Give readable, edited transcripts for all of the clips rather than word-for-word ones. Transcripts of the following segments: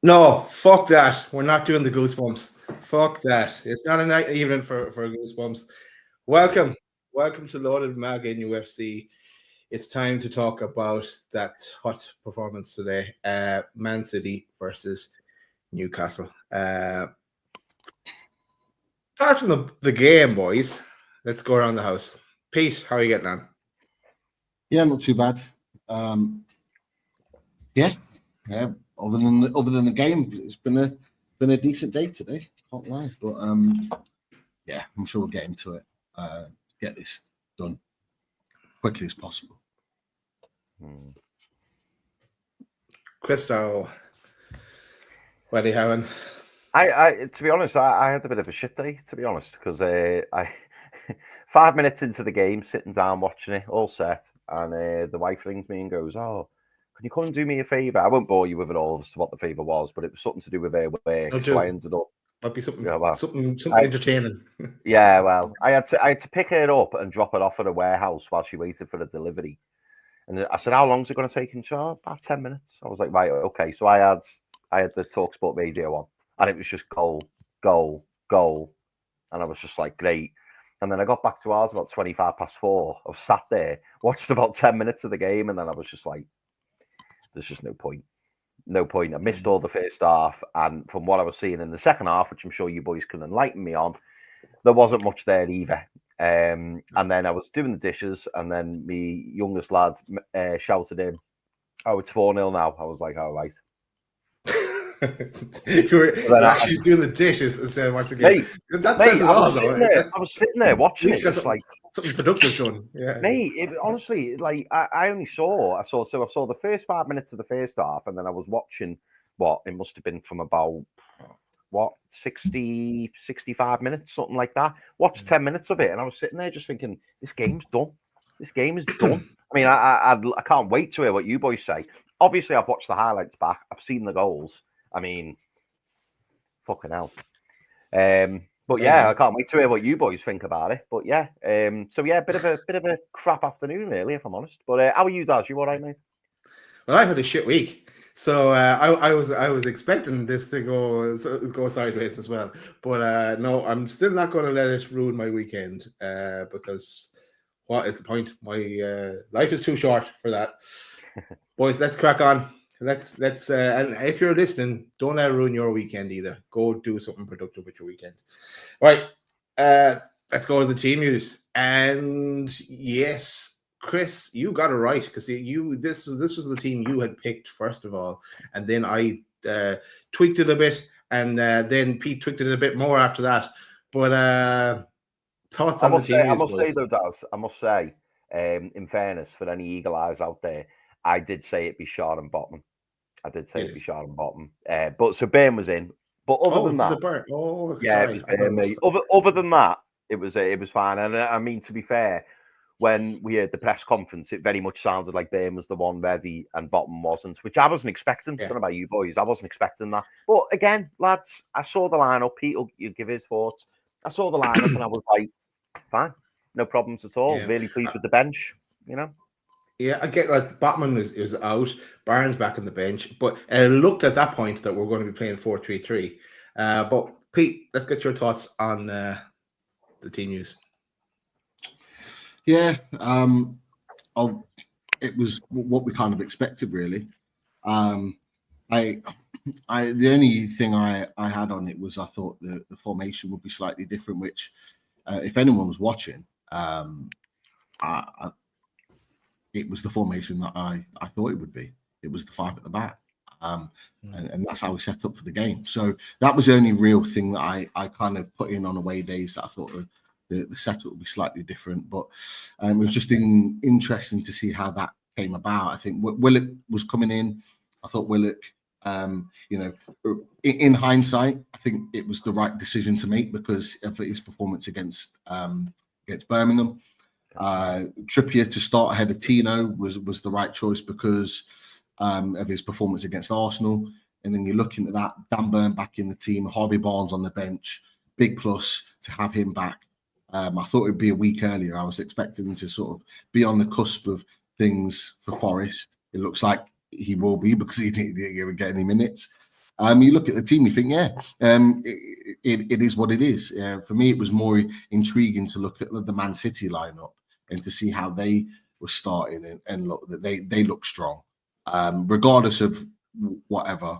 No, fuck that. We're not doing the goosebumps. Fuck that. It's not a night evening for goosebumps. Welcome. Welcome to Loaded Mag NUFC. It's time to talk about that hot performance today. Man City versus Newcastle. Apart from the game, boys, let's go around the house. Pete, how are you getting on? Yeah, not too bad. Yeah. Other than the game, it's been a decent day today. Can't lie, but yeah, I'm sure we'll get into it. Get this done quickly as possible. Christo, what are you having? I to be honest, I had a bit of a shit day, to be honest, because I 5 minutes into the game, sitting down watching it, all set, and the wife rings me and goes, "Oh, can you come and do me a favour?" I won't bore you with it all as to what the favour was, but it was something to do with her work. So I ended up. Might be something, Yeah, something entertaining. Yeah, well, I had to pick her up and drop her off at a warehouse while she waited for the delivery. And I said, "How long is it going to take?" And she said, "About 10 minutes." I was like, "Right, okay." So I had the TalkSport radio on, and it was just goal, goal, goal, and I was just like, "Great." And then I got back to ours about 4:25. I was sat there, watched about 10 minutes of the game, and then I was just like, "There's just no point. No point." I missed all the first half, and from what I was seeing in the second half, which I'm sure you boys can enlighten me on, there wasn't much there either. And then I was doing the dishes, and then my youngest lad shouted in, "Oh, it's 4-0 now." I was like, "All right." you were actually doing the dishes instead of watching the game. That says it all, though. I was sitting there watching it, just like something productive done. Yeah, mate. Honestly, like I saw the first 5 minutes of the first half, and then I was watching what it must have been from about 60, 65 minutes, something like that. Watched 10 minutes of it, and I was sitting there just thinking, this game's done. This game is done. I mean, I can't wait to hear what you boys say. Obviously, I've watched the highlights back. I've seen the goals. I mean, fucking hell. But yeah, I can't wait to hear what you boys think about it. But yeah, so yeah, bit of a crap afternoon, really, if I'm honest. But how are you, Daz? You all right, mate? Well, I've had a shit week. So I was expecting this to go sideways as well, but no, I'm still not going to let it ruin my weekend because what is the point? My life is too short for that. Boys, let's crack on. Let's and if you're listening, don't let it ruin your weekend either. Go do something productive with your weekend. All right, let's go to the team news. And yes, Chris, you got it right because this was the team you had picked first of all, and then I tweaked it a bit, and then Pete tweaked it a bit more after that. But thoughts on the team? I must say though, Daz, I must say, in fairness, for any eagle eyes out there, I did say it'd be Shaw and Botman. I did say it'd be Shaw and Botman. But so Byrne was in. But other than that, yeah, it was Byrne. Other than that, it was fine. And I mean, to be fair, when we had the press conference, it very much sounded like Byrne was the one ready and Botman wasn't, which I wasn't expecting. I don't know about you boys. I wasn't expecting that. But again, lads, I saw the lineup. Pete will give his thoughts. I saw the lineup and I was like, fine, no problems at all. Yeah. Really pleased with the bench, you know. Yeah, I get like Botman is out, Barnes back on the bench, but it looked at that point that we're going to be playing 4-3-3. But Pete, let's get your thoughts on the team news. Yeah, it was what we kind of expected, really. The only thing I had on it was I thought the formation would be slightly different, which if anyone was watching, it was the formation that I thought it would be. It was the 5 at the back. And that's how we set up for the game. So that was the only real thing that I kind of put in on away days that I thought the setup would be slightly different. But it was just interesting to see how that came about. I think Willock was coming in. I thought Willock, in hindsight, I think it was the right decision to make because of his performance against Birmingham. Trippier to start ahead of Tino was the right choice because of his performance against Arsenal. And then you're looking at that, Dan Burn back in the team, Harvey Barnes on the bench, big plus to have him back. I thought it would be a week earlier. I was expecting him to sort of be on the cusp of things for Forest. It looks like he will be because he didn't get any minutes. You look at the team, you think, it is what it is. For me, it was more intriguing to look at the Man City lineup and to see how they were starting and look that they look strong, regardless of whatever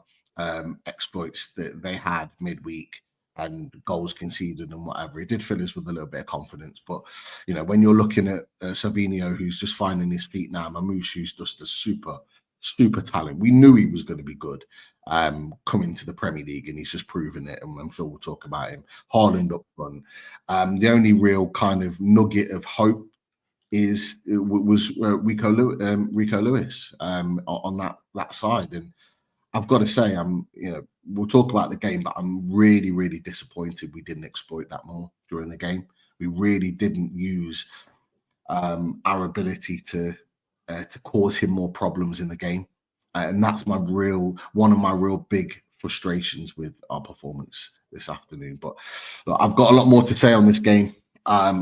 exploits that they had midweek and goals conceded and whatever. It did fill us with a little bit of confidence. But, you know, when you're looking at Savinho, who's just finding his feet now, Marmoush, who's just a super talent. We knew he was going to be good coming to the Premier League, and he's just proven it, and I'm sure we'll talk about him. Haaland up front. The only real kind of nugget of hope was Rico Lewis on that side. And I've got to say, we'll talk about the game, but I'm really, really disappointed we didn't exploit that more during the game. We really didn't use our ability to cause him more problems in the game, and that's one of my real big frustrations with our performance this afternoon. But look, I've got a lot more to say on this game,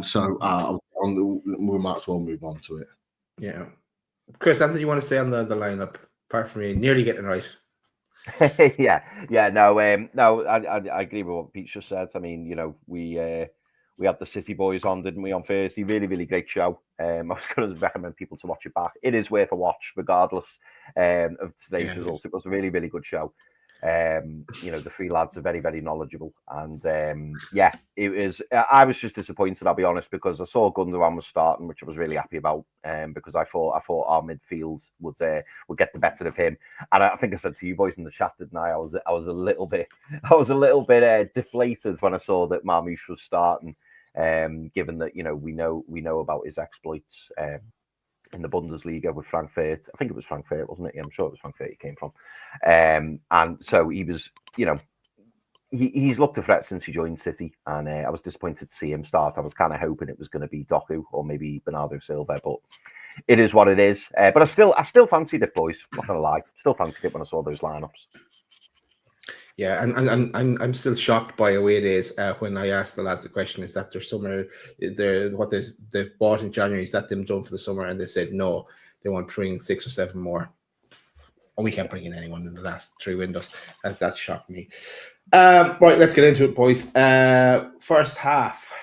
so we might as well move on to it. Yeah, Chris, anything you want to say on the lineup apart from me nearly getting it right? No, I agree with what Pete just said. I mean, you know, we had the City boys on, didn't we, on Thursday? Really, really great show. I was going to recommend people to watch it back. It is worth a watch, regardless of today's results. It was a really, really good show. You know, the three lads are very, very knowledgeable, and it was. I was just disappointed, I'll be honest, because I saw Gundogan was starting, which I was really happy about, because I thought our midfield would get the better of him. And I think I said to you boys in the chat, didn't I? I was a little bit deflated when I saw that Marmoush was starting, given that, you know, we know about his exploits in the Bundesliga with Frankfurt. I think it was Frankfurt, wasn't it? Yeah, I'm sure it was Frankfurt he came from. And so he was, you know, he's looked a threat since he joined City, and I was disappointed to see him start. I was kind of hoping it was going to be Doku or maybe Bernardo Silva, but it is what it is. But I still fancied it, boys. Not gonna lie, still fancied it when I saw those lineups. Yeah, and I'm still shocked by away days when I asked the lads the question, is that their summer, what they bought in January, is that them done for the summer? And they said no, they want to bring 6 or 7 more. And we can't bring in anyone in the last 3 windows. That shocked me. Right, let's get into it, boys. First half.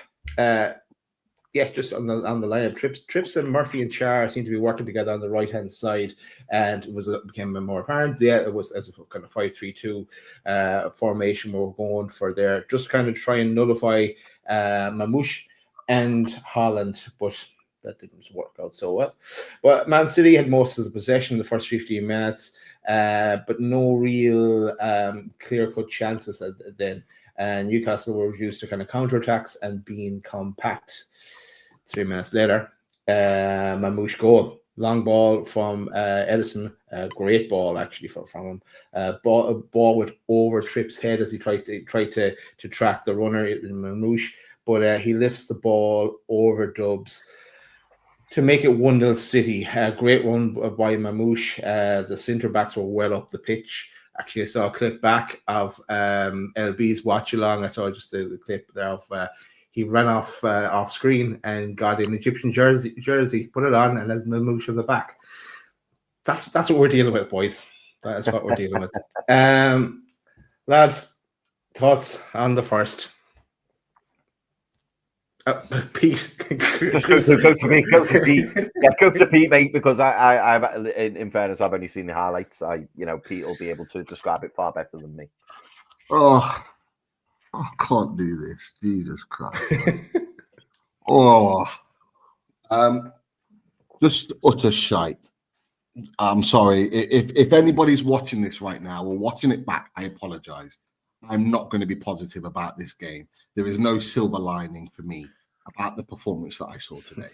Just on the lineup, Trips and Murphy and Char seem to be working together on the right hand side, and it became more apparent. Yeah, it was as a kind of 5-3-2 formation we were going for there, just kind of try and nullify Marmoush and Haaland, but that didn't work out so well. But Man City had most of the possession in the first 15 minutes, but no real clear-cut chances then. And Newcastle were reduced to kind of counterattacks and being compact. 3 minutes later, Marmoush goal. Long ball from Edison. Great ball, actually, from him. Ball with over Tripp's head as he tried to track the runner, Marmoush. But he lifts the ball over Dubs to make it 1-0 City. Great run by Marmoush. The centre-backs were well up the pitch. Actually, I saw a clip back of LB's watch along. I saw just the clip there of he ran off screen and got an Egyptian jersey, put it on, and then Marmoush on the back. That's what we're dealing with, boys. That's what we're dealing with. Lads, thoughts on the first? Pete, just go to me. Go to Pete. Yeah, go to Pete, mate. Because I've in fairness, I've only seen the highlights. Pete will be able to describe it far better than me. Oh, I can't do this. Jesus Christ! Just utter shite. I'm sorry if anybody's watching this right now or watching it back. I apologize. I'm not going to be positive about this game. There is no silver lining for me about the performance that I saw today.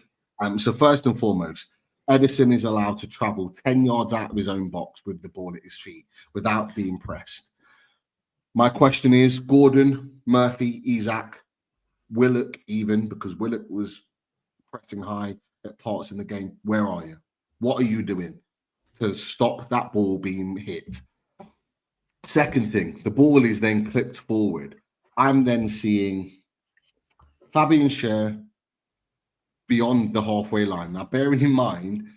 So first and foremost, Edison is allowed to travel 10 yards out of his own box with the ball at his feet without being pressed. My question is, Gordon, Murphy, Isak, Willock even, because Willock was pressing high at parts in the game, where are you? What are you doing to stop that ball being hit? Second thing, the ball is then clipped forward. I'm then seeing Fabian Schär beyond the halfway line. Now, bearing in mind,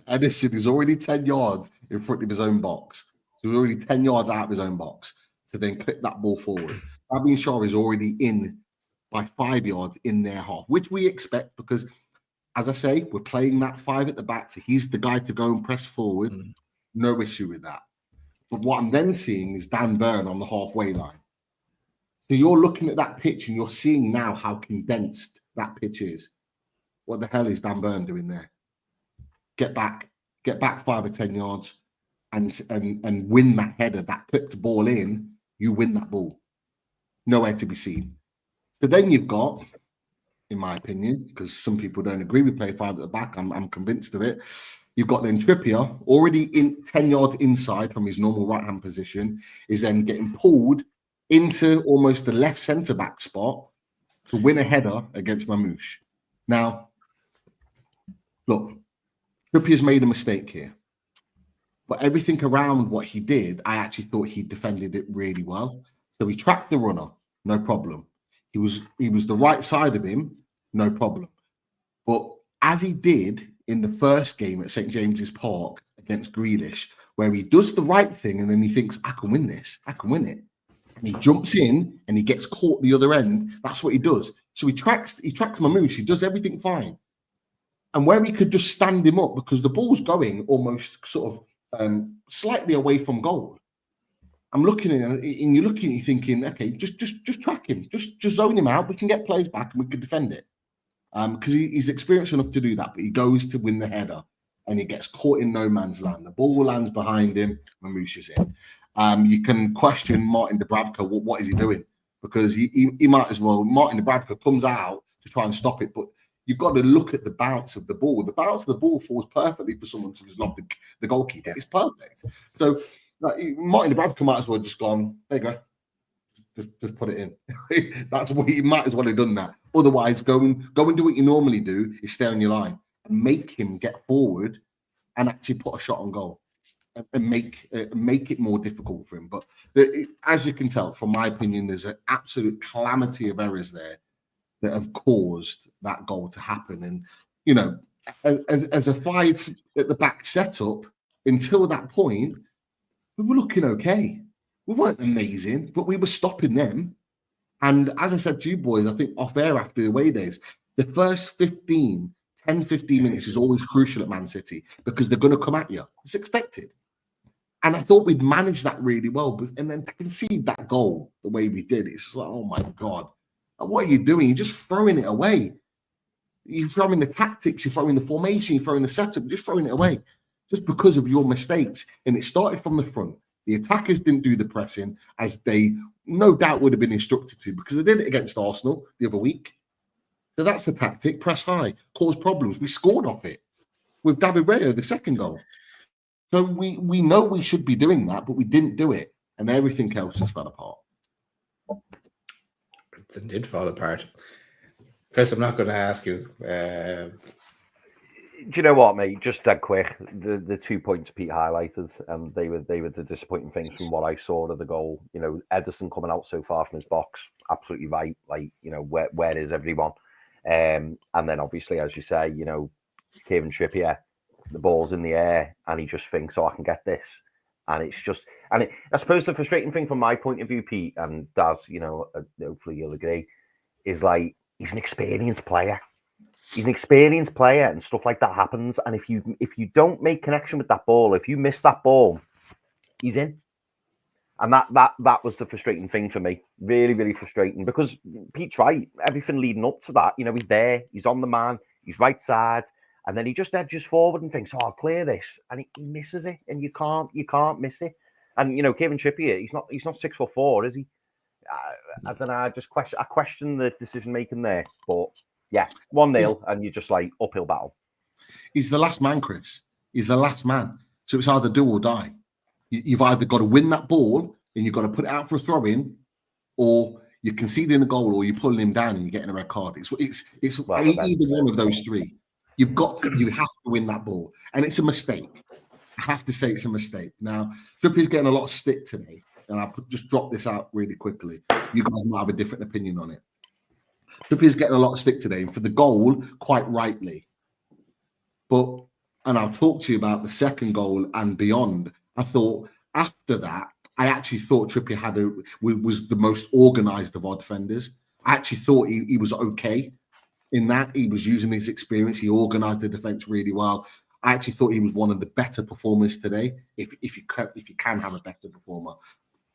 Edison is already 10 yards in front of his own box. So he's already 10 yards out of his own box to then clip that ball forward. Fabian Schär is already in by 5 yards in their half, which we expect because, as I say, we're playing that 5 at the back. So he's the guy to go and press forward. No issue with that. But what I'm then seeing is Dan Burn on the halfway line. So you're looking at that pitch and you're seeing now how condensed that pitch is. What the hell is Dan Burn doing there? Get back 5 or 10 yards and win that header, that clipped ball in, you win that ball. Nowhere to be seen. So then you've got, in my opinion, because some people don't agree with play 5 at the back, I'm convinced of it. You've got then Trippier, already in 10 yards inside from his normal right-hand position, is then getting pulled into almost the left centre-back spot to win a header against Marmoush. Now, look, Trippier's made a mistake here. But everything around what he did, I actually thought he defended it really well. So he tracked the runner, no problem. He was the right side of him, no problem. But as he did in the first game at St. James's Park against Grealish, where he does the right thing and then he thinks, I can win this, I can win it. And he jumps in and he gets caught the other end. That's what he does. So he tracks Marmoush, he does everything fine. And where he could just stand him up because the ball's going almost sort of slightly away from goal. I'm looking at it and you're looking at it thinking, okay, just track him, just zone him out. We can get players back and we can defend it. Because he's experienced enough to do that, but he goes to win the header and he gets caught in no man's land. The ball lands behind him, Marmoush is in. You can question Martin Dubravka, what is he doing? Because he might as well, Martin Dubravka comes out to try and stop it, but you've got to look at the bounce of the ball. The bounce of the ball falls perfectly for someone to just lob the goalkeeper. Yeah. It's perfect. So Martin Dubravka might as well just gone, there you go. Just put it in. That's what he might as well have done that. Otherwise, go and do what you normally do, is stay on your line and make him get forward and actually put a shot on goal and make it more difficult for him. But as you can tell, from my opinion, there's an absolute calamity of errors there that have caused that goal to happen. And, you know, as a 5 at the back setup, until that point, we were looking okay. We weren't amazing, but we were stopping them. And as I said to you boys, I think off air after the away days, the first 10, 15 minutes is always crucial at Man City because they're going to come at you. It's expected. And I thought we'd managed that really well. And then to concede that goal the way we did, it's like, oh my God, what are you doing? You're just throwing it away. You're throwing the tactics, you're throwing the formation, you're throwing the setup, you're just throwing it away just because of your mistakes. And it started from the front. The attackers didn't do the pressing as they no doubt would have been instructed to because they did it against Arsenal the other week. So that's the tactic, press high, cause problems. We scored off it with David Raya, the second goal. So we know we should be doing that, but we didn't do it. And everything else just fell apart. It did fall apart. Chris, I'm not going to ask you. Do you know what, mate? Just dead quick. The 2 points Pete highlighted, they were the disappointing things from what I saw of the goal. You know, Ederson coming out so far from his box, absolutely right. Like, you know, where is everyone? And then obviously, as you say, you know, Kieran Trippier, the ball's in the air, and he just thinks, "Oh, I can get this." And it's just, I suppose the frustrating thing from my point of view, Pete and Daz, you know, hopefully you'll agree, is like he's an experienced player. He's an experienced player and stuff like that happens. And if you don't make connection with that ball, if you miss that ball, he's in. And that was the frustrating thing for me. Really, really frustrating because Pete's right. Everything leading up to that, you know, he's there, he's on the man, he's right side, and then he just edges forward and thinks, "Oh, I'll clear this," and he misses it, and you can't miss it. And you know, Kieran Trippier, he's not 6'4", is he? I don't know. I question the decision making there, but. Yeah, 1-0, and you're just like uphill battle. He's the last man, Chris. He's the last man. So it's either do or die. You've either got to win that ball and you've got to put it out for a throw-in, or you're conceding a goal, or you're pulling him down and you're getting a red card. It's either one of those three. You have to win that ball, and it's a mistake. I have to say it's a mistake. Now, Trippier's getting a lot of stick today, and I'll just drop this out really quickly. You guys might have a different opinion on it. Trippier's getting a lot of stick today, and for the goal, quite rightly. But, and I'll talk to you about the second goal and beyond, I thought after that, I actually thought Trippier was the most organised of our defenders. I actually thought he was okay in that. He was using his experience. He organised the defence really well. I actually thought he was one of the better performers today, if you can have a better performer.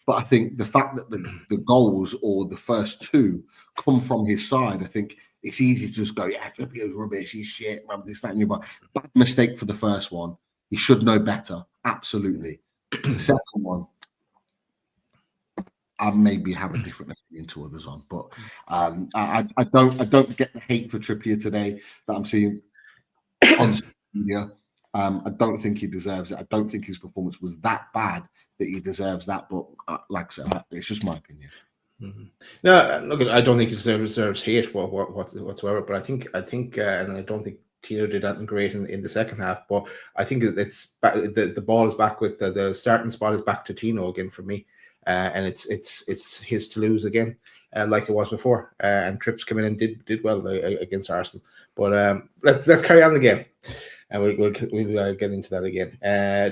But I think the fact that the goals or the first two come from his side, I think it's easy to just go, yeah, Trippier's rubbish, he's shit, this, that, and the other. Bad mistake for the first one. He should know better, absolutely. The second one, I maybe have a different opinion to others on, but I don't get the hate for Trippier today that I'm seeing on social media. I don't think he deserves it. I don't think his performance was that bad that he deserves that. But like I said, it's just my opinion. Mm-hmm. No, look, I don't think he deserves hate whatsoever. But I think, and I don't think Tino did that great in the second half. But I think it's the ball is back with the starting spot is back to Tino again for me, and it's his to lose again, like it was before. And Trips came in and did well against Arsenal. But let's carry on the game. And we'll get into that again.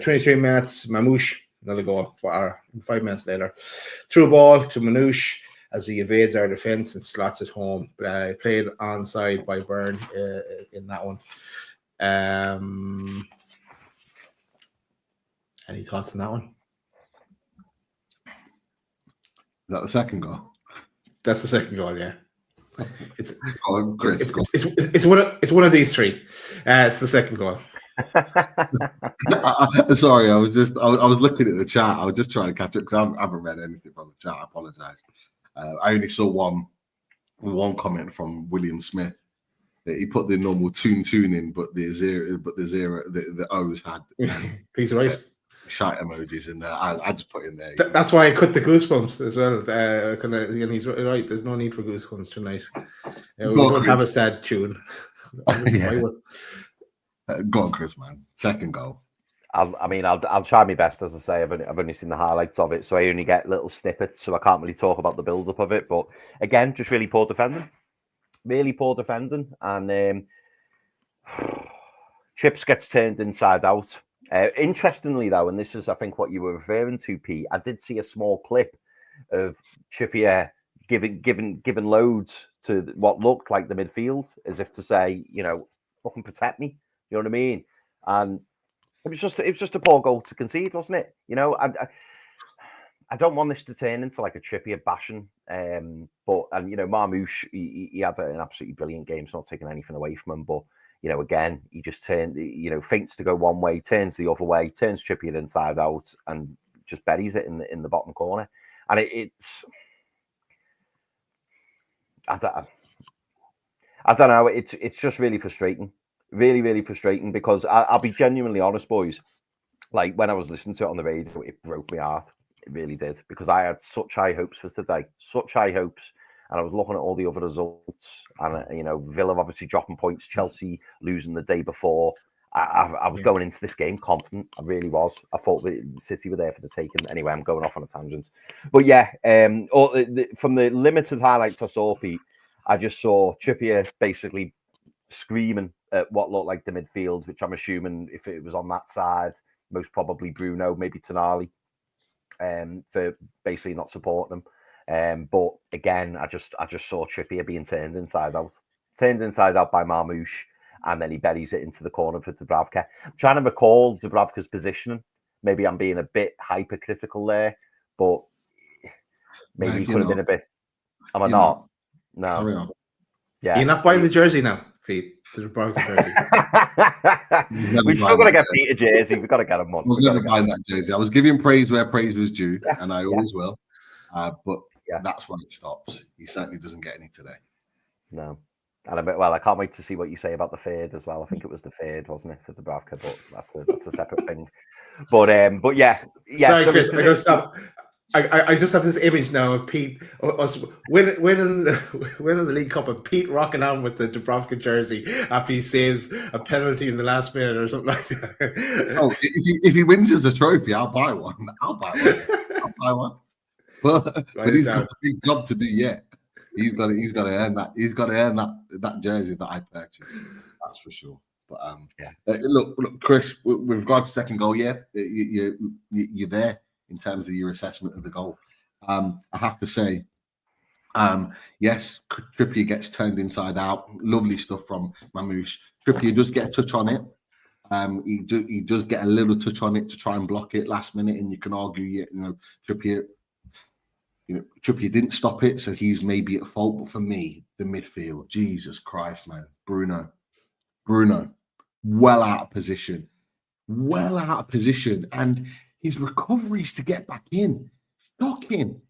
23 minutes, Marmoush, another goal for 5 minutes later. Through ball to Marmoush as he evades our defence and slots it home. Played onside by Byrne in that one. Any thoughts on that one? Is that the second goal? That's the second goal, yeah. It's one of these three. It's the second goal. Sorry, I was looking at the chat. I was just trying to catch up because I haven't read anything from the chat. I apologise. I only saw one comment from William Smith that he put the normal tune in, but the O's had. He's right. Shite emojis in there. I just put in there. That's why I cut the goosebumps as well. And he's right. There's no need for goosebumps tonight. We don't have a sad tune. Go on, Chris, man. Second goal. I'll try my best. As I say, I've only seen the highlights of it, so I only get little snippets, so I can't really talk about the build-up of it. But again, just really poor defending, and Chips gets turned inside out. Interestingly, though, and this is, I think, what you were referring to, Pete, I did see a small clip of Trippier giving loads to what looked like the midfield, as if to say, fucking protect me. You know what I mean? And it was just a poor goal to concede, wasn't it? I don't want this to turn into like a Trippier bashing, but Marmoush, he had an absolutely brilliant game. It's not taking anything away from him, but. Again, he just feints to go one way, turns the other way, turns Trippier inside out, and just buries it in the bottom corner. And it's, I don't know. It's just really frustrating, really, really frustrating. Because I'll be genuinely honest, boys. Like when I was listening to it on the radio, it broke my heart. It really did, because I had such high hopes for today, such high hopes. And I was looking at all the other results, and Villa obviously dropping points, Chelsea losing the day before. I was going into this game confident. I really was. I thought that City were there for the taking. Anyway, I'm going off on a tangent, but yeah. From the limited highlights I saw, Pete, I just saw Trippier basically screaming at what looked like the midfield, which I'm assuming if it was on that side, most probably Bruno, maybe Tonali, for basically not supporting him. But again, I just saw Trippier being turned inside out by Marmoush, and then he buries it into the corner for Dubravka. I'm trying to recall Dubravka's positioning. Maybe I'm being a bit hypercritical there, but maybe he could have been a bit. Am I not? No. Yeah. You're not buying the jersey now, Pete. The Dubravka jersey. We've still got to get Pete a jersey. We've got to get him one. I was never buying that jersey. I was giving praise where praise was due, and I always will. But that's when it stops. He certainly doesn't get any today. No. And I can't wait to see what you say about the third as well. I think it was the third, wasn't it, for Dubravka? But that's a separate thing. But yeah. Sorry, Chris, I gotta stop. I just have this image now of Pete us winning the League Cup and Pete rocking on with the Dubravka jersey after he saves a penalty in the last minute or something like that. Oh, if he wins as a trophy, I'll buy one. But he's got a big job to do yet. He's got to earn that. He's got to earn that jersey that I purchased. That's for sure. But look, Chris. With regards to second goal, you're there. in terms of your assessment of the goal. I have to say, yes, Trippier gets turned inside out. Lovely stuff from Marmoush. Trippier does get a touch on it. He does get a little touch on it to try and block it last minute, and you can argue, Trippier didn't stop it, so he's maybe at fault. But for me, the midfield, Jesus Christ, man, Bruno, well out of position, and his recoveries to get back in, shocking.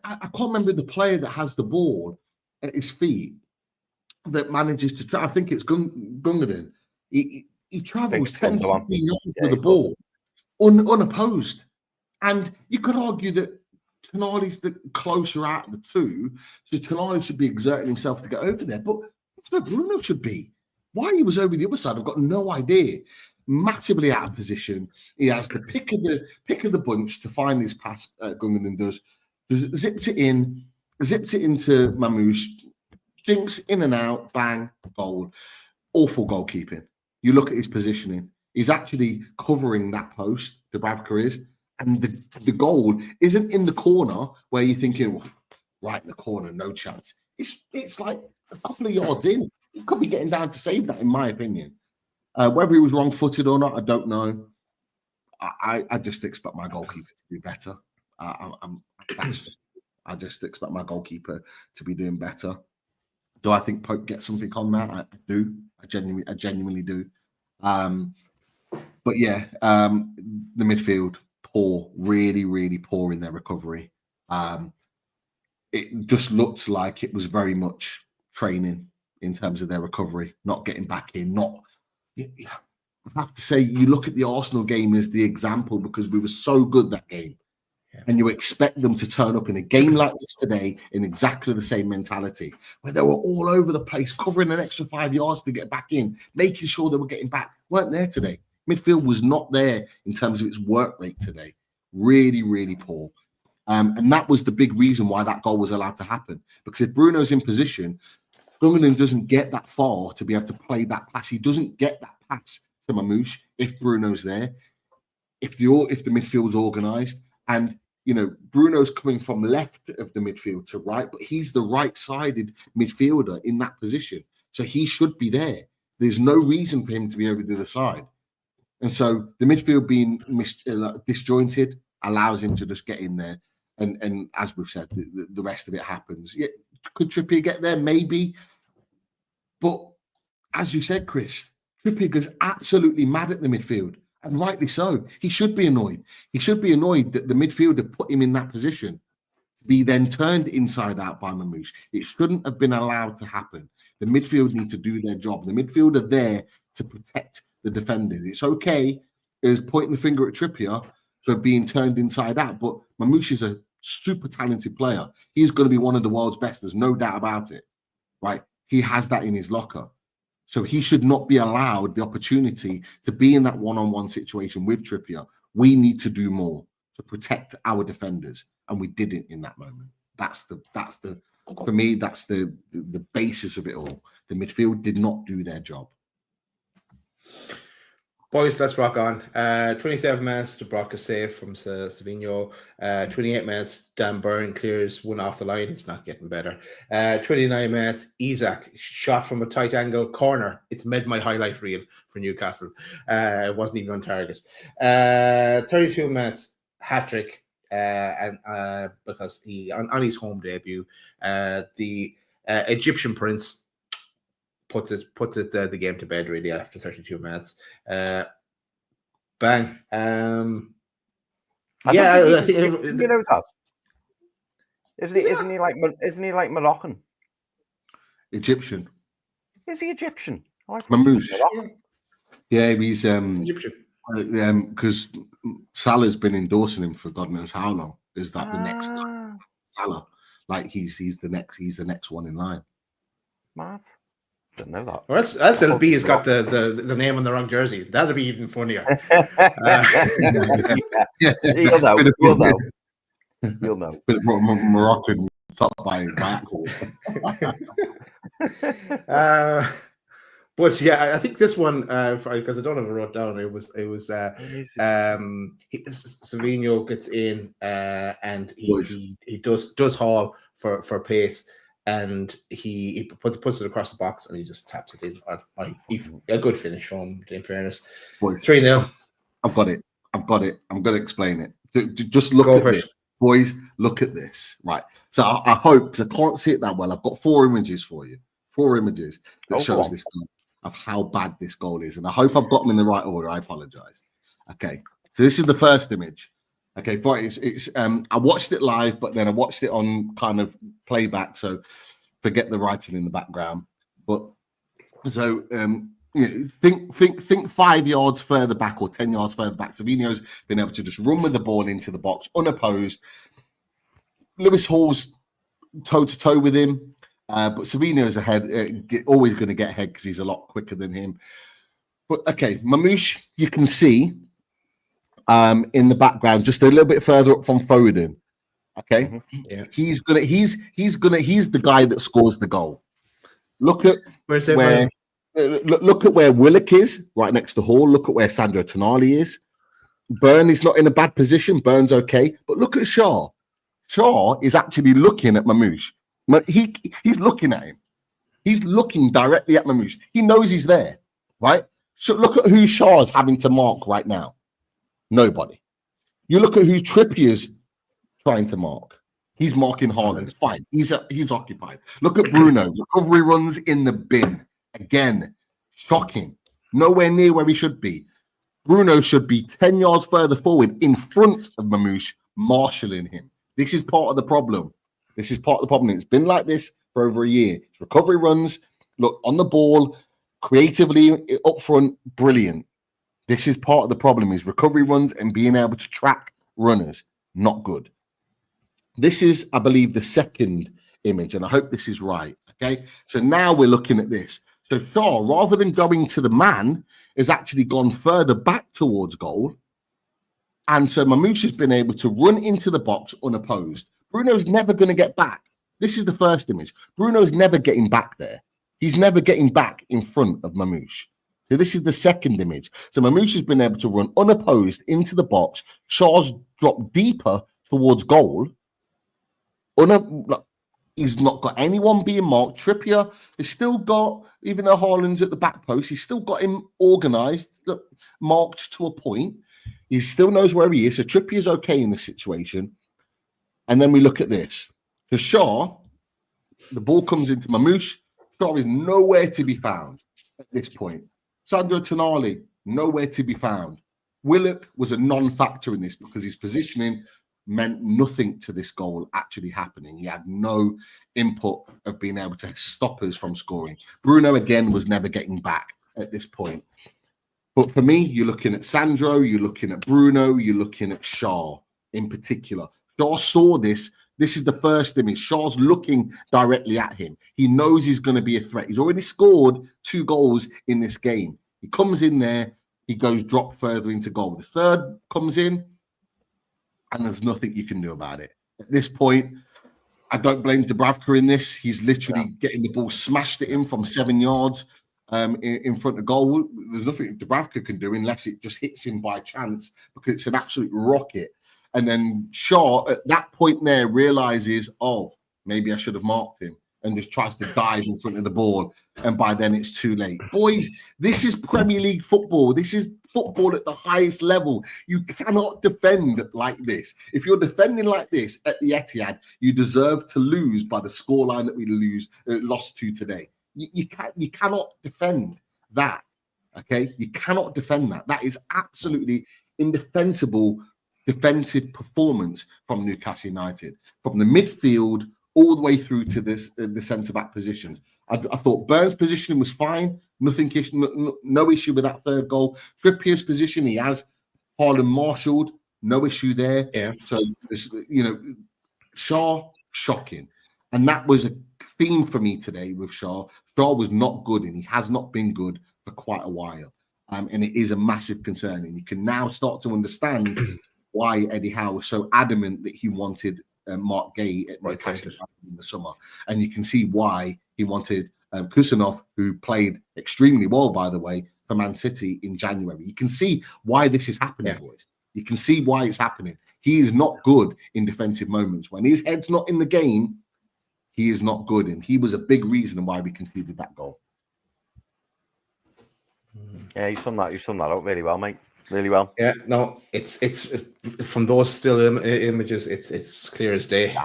I can't remember the player that has the ball at his feet that manages to try. I think it's Gundogan. He travels 10, 15 yards with the ball unopposed. And you could argue that Tonali's the closer out of the two, so Tonali should be exerting himself to get over there. But that's where Bruno should be. Why he was over the other side, I've got no idea. Massively out of position. He has the pick of the bunch to find his pass. Gundogan does. Zipped it into Marmoush, jinks in and out, bang, goal. Awful goalkeeping. You look at his positioning. He's actually covering that post, Dubravka is, and the goal isn't in the corner where you're thinking, well, right in the corner, no chance. It's like a couple of yards in. He could be getting down to save that, in my opinion. Whether he was wrong-footed or not, I don't know. I just expect my goalkeeper to do better. I just expect my goalkeeper to be doing better. Do I think Pope gets something on that? I do. I genuinely do. But yeah, the midfield, poor, really, really poor in their recovery. It just looked like it was very much training in terms of their recovery, not getting back in. I have to say, you look at the Arsenal game as the example because we were so good that game. Yeah. And you expect them to turn up in a game like this today in exactly the same mentality, where they were all over the place, covering an extra 5 yards to get back in, making sure they were getting back. Weren't there today. Midfield was not there in terms of its work rate today. Really, really poor. And that was the big reason why that goal was allowed to happen. Because if Bruno's in position, Gundogan doesn't get that far to be able to play that pass. He doesn't get that pass to Marmoush if Bruno's there, if the midfield's organised. And, Bruno's coming from left of the midfield to right, but he's the right-sided midfielder in that position. So he should be there. There's no reason for him to be over the other side. And so the midfield being disjointed allows him to just get in there. And as we've said, the rest of it happens. Yeah, could Trippier get there? Maybe. But as you said, Chris, Trippier goes absolutely mad at the midfield. And rightly so. He should be annoyed. He should be annoyed that the midfielder put him in that position to be then turned inside out by Marmoush. It shouldn't have been allowed to happen. The midfield need to do their job. The midfield are there to protect the defenders. It's okay. It was pointing the finger at Trippier for being turned inside out, but Marmoush is a super talented player. He's going to be one of the world's best. There's no doubt about it, right? He has that in his locker. So he should not be allowed the opportunity to be in that one-on-one situation with Trippier. We need to do more to protect our defenders, and we didn't in that moment. That's the for me, that's the basis of it all. The midfield did not do their job. Boys, let's rock on. 27 minutes, Dubravka save from Savinho. 28 minutes, Dan Burn clears one off the line. It's not getting better. 29 minutes, Isak shot from a tight angle corner. It's made my highlight reel for Newcastle. It wasn't even on target. 32 minutes, hat-trick. And because he on his home debut, the Egyptian prince puts it the game to bed really after 32 minutes. Bang. I think it does. Isn't he like Moroccan? Egyptian. Is he Egyptian? Marmoush. Yeah, he's Egyptian. Because Salah's been endorsing him for God knows how long. Is that the next Salah? Like he's the next one in line. Mad. Didn't know that. Or else LB has got the name on the wrong jersey. That'd be even funnier. You'll know. Bit Moroccan top by accent. But yeah, I think this one, because I don't have it wrote down, it was Savinho gets in and he does haul for pace, and he puts it across the box and he just taps it in. A good finish from him, in fairness. 3-0. I've got it. I'm going to explain it. Just look at this. Boys, look at this. Right. So I hope, because I can't see it that well, I've got 4 images for you. 4 images that shows this goal, of how bad this goal is. And I hope I've got them in the right order. I apologize. Okay. So this is the first image. Okay. I watched it live, but then I watched it on kind of playback. So forget the writing in the background. But so, think 5 yards further back or 10 yards further back. Savinho's been able to just run with the ball into the box unopposed. Lewis Hall's toe-to-toe with him, but Savinho's ahead, always going to get ahead because he's a lot quicker than him. But okay, Marmoush, you can see in the background, just a little bit further up from Foden. Okay, yeah, he's the guy that scores the goal. Look at Look at where Willock is, right next to Hall. Look at where Sandro Tonali is. Burn is not in a bad position. Burn's okay. But look at Shaw. Shaw is actually looking at Marmoush. He's looking at him. He's looking directly at Marmoush. He knows he's there, right? So look at who Shaw's having to mark right now. Nobody. You look at who Trippier's trying to mark. He's marking Haaland. Fine. He's occupied. Look at Bruno. Recovery runs in the bin. Again, shocking. Nowhere near where he should be. Bruno should be 10 yards further forward in front of Marmoush, marshalling him. This is part of the problem. It's been like this for over a year. Recovery runs, look, on the ball, creatively up front, brilliant. This is part of the problem, is recovery runs and being able to track runners. Not good. This is, I believe, the second image, and I hope this is right. Okay, so now we're looking at this. So Shaw, rather than going to the man, has actually gone further back towards goal. And so Marmoush has been able to run into the box unopposed. Bruno's never going to get back. This is the first image. Bruno's never getting back there. He's never getting back in front of Marmoush. So this is the second image. So Marmoush has been able to run unopposed into the box. Shaw's dropped deeper towards goal. He's not got anyone being marked. Trippier has still got, even though Haaland's at the back post, he's still got him organised, marked to a point. He still knows where he is. So Trippier's okay in this situation. And then we look at this. For Shaw, the ball comes into Marmoush. Shaw is nowhere to be found at this point. Sandro Tonali, nowhere to be found. Willock was a non-factor in this because his positioning meant nothing to this goal actually happening. He had no input of being able to stop us from scoring. Bruno, again, was never getting back at this point. But for me, you're looking at Sandro, you're looking at Bruno, you're looking at Shaw in particular. Shaw saw this. This is the first image. Shaw's looking directly at him. He knows he's going to be a threat. He's already scored 2 goals in this game. He comes in there, he goes drop further into goal. The third comes in, and there's nothing you can do about it. At this point, I don't blame Dubravka in this. He's literally getting the ball smashed at him from 7 yards in front of goal. There's nothing Dubravka can do unless it just hits him by chance, because it's an absolute rocket. And then Shaw, at that point there, realizes, oh, maybe I should have marked him, and just tries to dive in front of the ball. And by then it's too late. Boys, this is Premier League football. This is football at the highest level. You cannot defend like this. If you're defending like this at the Etihad, you deserve to lose by the scoreline that we lost to today. You cannot defend that. Okay, you cannot defend that. That is absolutely indefensible defensive performance from Newcastle United, from the midfield all the way through to the centre-back positions. I thought Burns' positioning was fine. No issue with that third goal. Trippier's position, he has Haaland marshalled. No issue there. Yeah. So, Shaw, shocking. And that was a theme for me today with Shaw. Shaw was not good, and he has not been good for quite a while. And it is a massive concern. And you can now start to understand why Eddie Howe was so adamant that he wanted Mark Gay at Newcastle in the summer. And you can see why he wanted Kusanov, who played extremely well, by the way, for Man City in January. You can see why this is happening, boys. You can see why it's happening. He is not good in defensive moments. When his head's not in the game, he is not good. And he was a big reason why we conceded that goal. Yeah, you summed that up really well, mate. Really well. Yeah, no, it's from those still images, it's clear as day.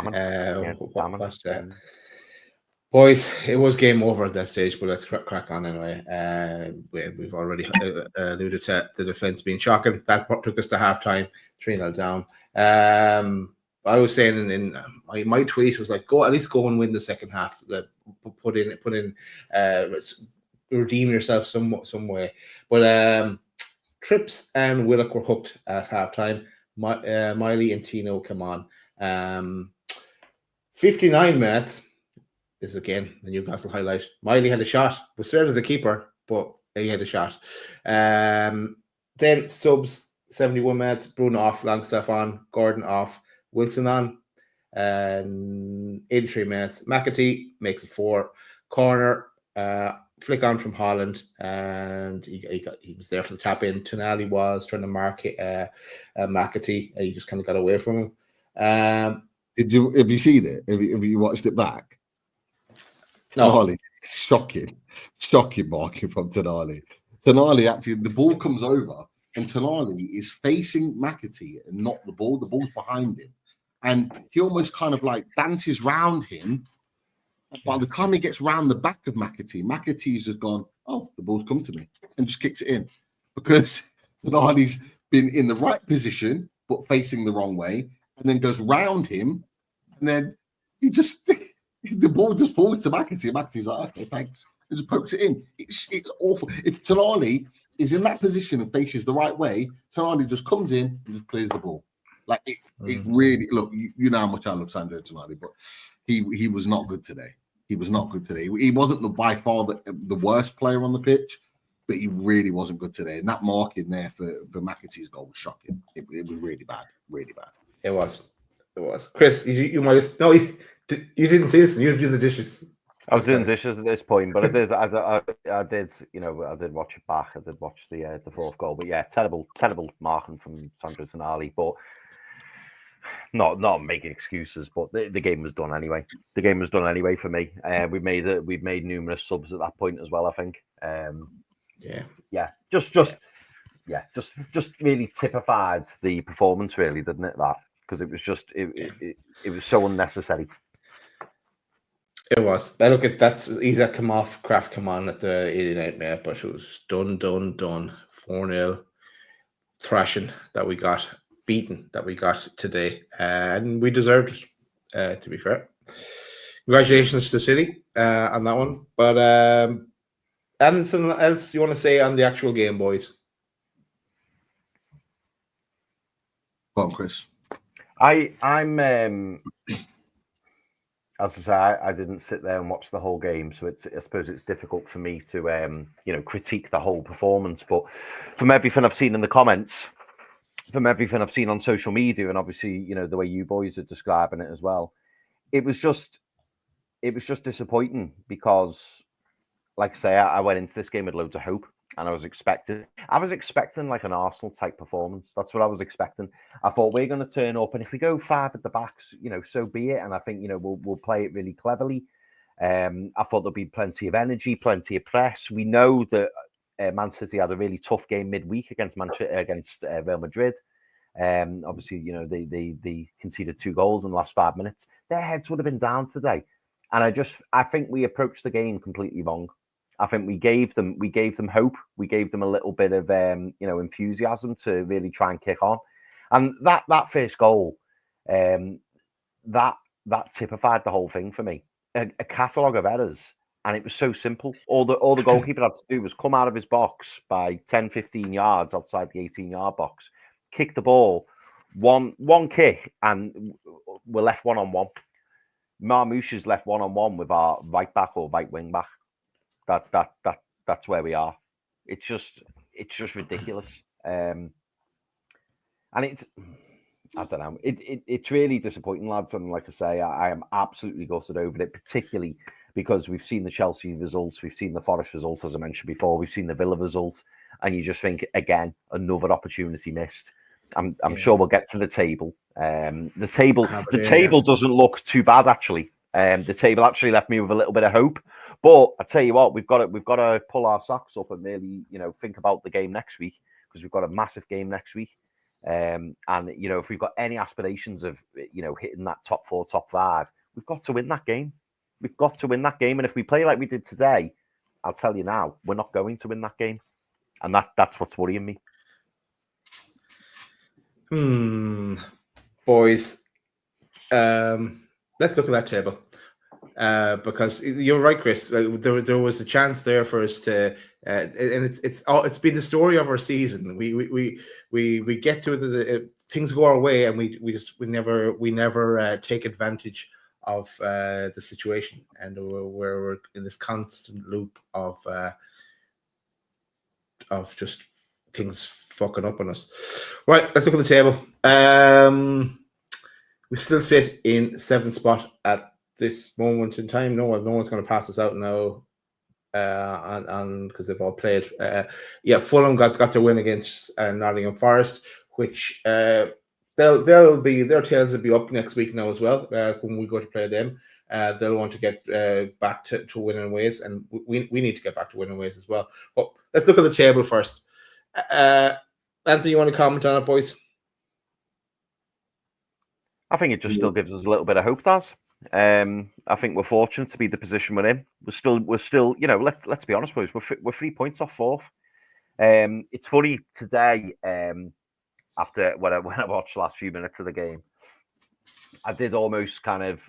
Boys, it was game over at that stage, but let's crack on anyway. We've already alluded to the defence being shocking. That took us to halftime, 3-0 down. I was saying in my tweet was like, at least go and win the second half. Put in, redeem yourself some way. But Trips and Willock were hooked at halftime. Miley and Tino come on. 59 minutes is again the Newcastle highlight. Miley had a shot, was fair to the keeper, but he had a shot. Then subs, 71 minutes, Bruno off, Longstaff on, Gordon off, Wilson on. 83 minutes, McAtee makes it 4. Corner, flick on from Holland, and he was there for the tap in. Tonali was trying to mark McAtee, and he just kind of got away from him. Have you seen it? Have you watched it back? No. Tonali, shocking marking from Tonali. Tonali actually, the ball comes over, and Tonali is facing McAtee and not the ball. The ball's behind him, and he almost kind of like dances round him. By the time he gets round the back of McAtee's just gone, oh, the ball's come to me, and just kicks it in. Because Tonali's been in the right position, but facing the wrong way, and then goes round him, and then the ball just falls to McAtee. McAtee's like, okay, thanks. He just pokes it in. It's awful. If Tonali is in that position and faces the right way, Tonali just comes in and just clears the ball. Like, it really, look, you know how much I love Sandro Tonali, but he was not good today. He was not good today. He wasn't by far the worst player on the pitch, but he really wasn't good today. And that marking there for McAtee's goal was shocking. It was really bad, really bad. It was. Chris, you might have... No, you didn't see this. You didn't do the dishes. I was doing dishes at this point, but I did watch it back. I did watch the fourth goal. But yeah, terrible marking from Sandro Tonali. But not making excuses, but the game was done anyway. The game was done anyway for me. We've made numerous subs at that point as well, I think. Just really typified the performance, really, didn't it? That, because it was just it was so unnecessary. It was. I look at that's Isaac come off, Kraft come on at the 89th minute, but it was done. 4-0 thrashing that we got. Beaten that we got today, and we deserved it, to be fair. Congratulations to City on that one. But anything else you want to say on the actual game, boys? Go on, Chris. I'm as I say, I didn't sit there and watch the whole game, so I suppose it's difficult for me to critique the whole performance. But from everything I've seen in the comments, from everything I've seen on social media, and obviously, the way you boys are describing it as well, it was just disappointing because, like I say, I went into this game with loads of hope, and I was expecting like an Arsenal type performance. That's what I was expecting. I thought we're going to turn up, and if we go 5 at the backs, so be it. And I think we'll play it really cleverly. I thought there'll be plenty of energy, plenty of press. We know that Man City had a really tough game midweek against Real Madrid. Obviously, they conceded 2 goals in the last 5 minutes. Their heads would have been down today, and I think we approached the game completely wrong. I think we gave them hope. We gave them a little bit of enthusiasm to really try and kick on, and that first goal, that typified the whole thing for me. A catalogue of errors. And it was so simple. All the goalkeeper had to do was come out of his box by 10, 15 yards outside the 18-yard box, kick the ball, one kick, and we're left one-on-one. Marmoush is left one-on-one with our right back or right wing back. That's where we are. It's just ridiculous. And it's, I don't know. It's really disappointing, lads. And like I say, I am absolutely gutted over it, particularly because we've seen the Chelsea results, we've seen the Forest results, as I mentioned before, we've seen the Villa results, and you just think, again, another opportunity missed. I'm sure we'll get to the table. The table doesn't look too bad, actually. The table actually left me with a little bit of hope. But I tell you what, we've got to pull our socks up and really, think about the game next week, because we've got a massive game next week. And if we've got any aspirations of hitting that top 4, top 5, we've got to win that game. We've got to win that game. And if we play like we did today, I'll tell you now, we're not going to win that game. And that's what's worrying me. Boys, let's look at that table, because you're right, Chris. There was a chance there for us to, and it's been the story of our season. We get to it, things go our way, and we never take advantage of the situation, and we're in this constant loop of just things fucking up on us. Right, let's look at the table. We still sit in 7th spot at this moment in time. No one's going to pass us out now, and because they've all played. Fulham got their win against Nottingham Forest, which their tails will be up next week now as well. When we go to play them, they'll want to get back to winning ways, and we need to get back to winning ways as well. But let's look at the table first. Anthony, you want to comment on it, boys? I think it just still gives us a little bit of hope, Daz. I think we're fortunate to be the position we're in. We're still, let's be honest, boys. We're 3 points off 4th. It's funny today. After when I watched the last few minutes of the game, I did almost kind of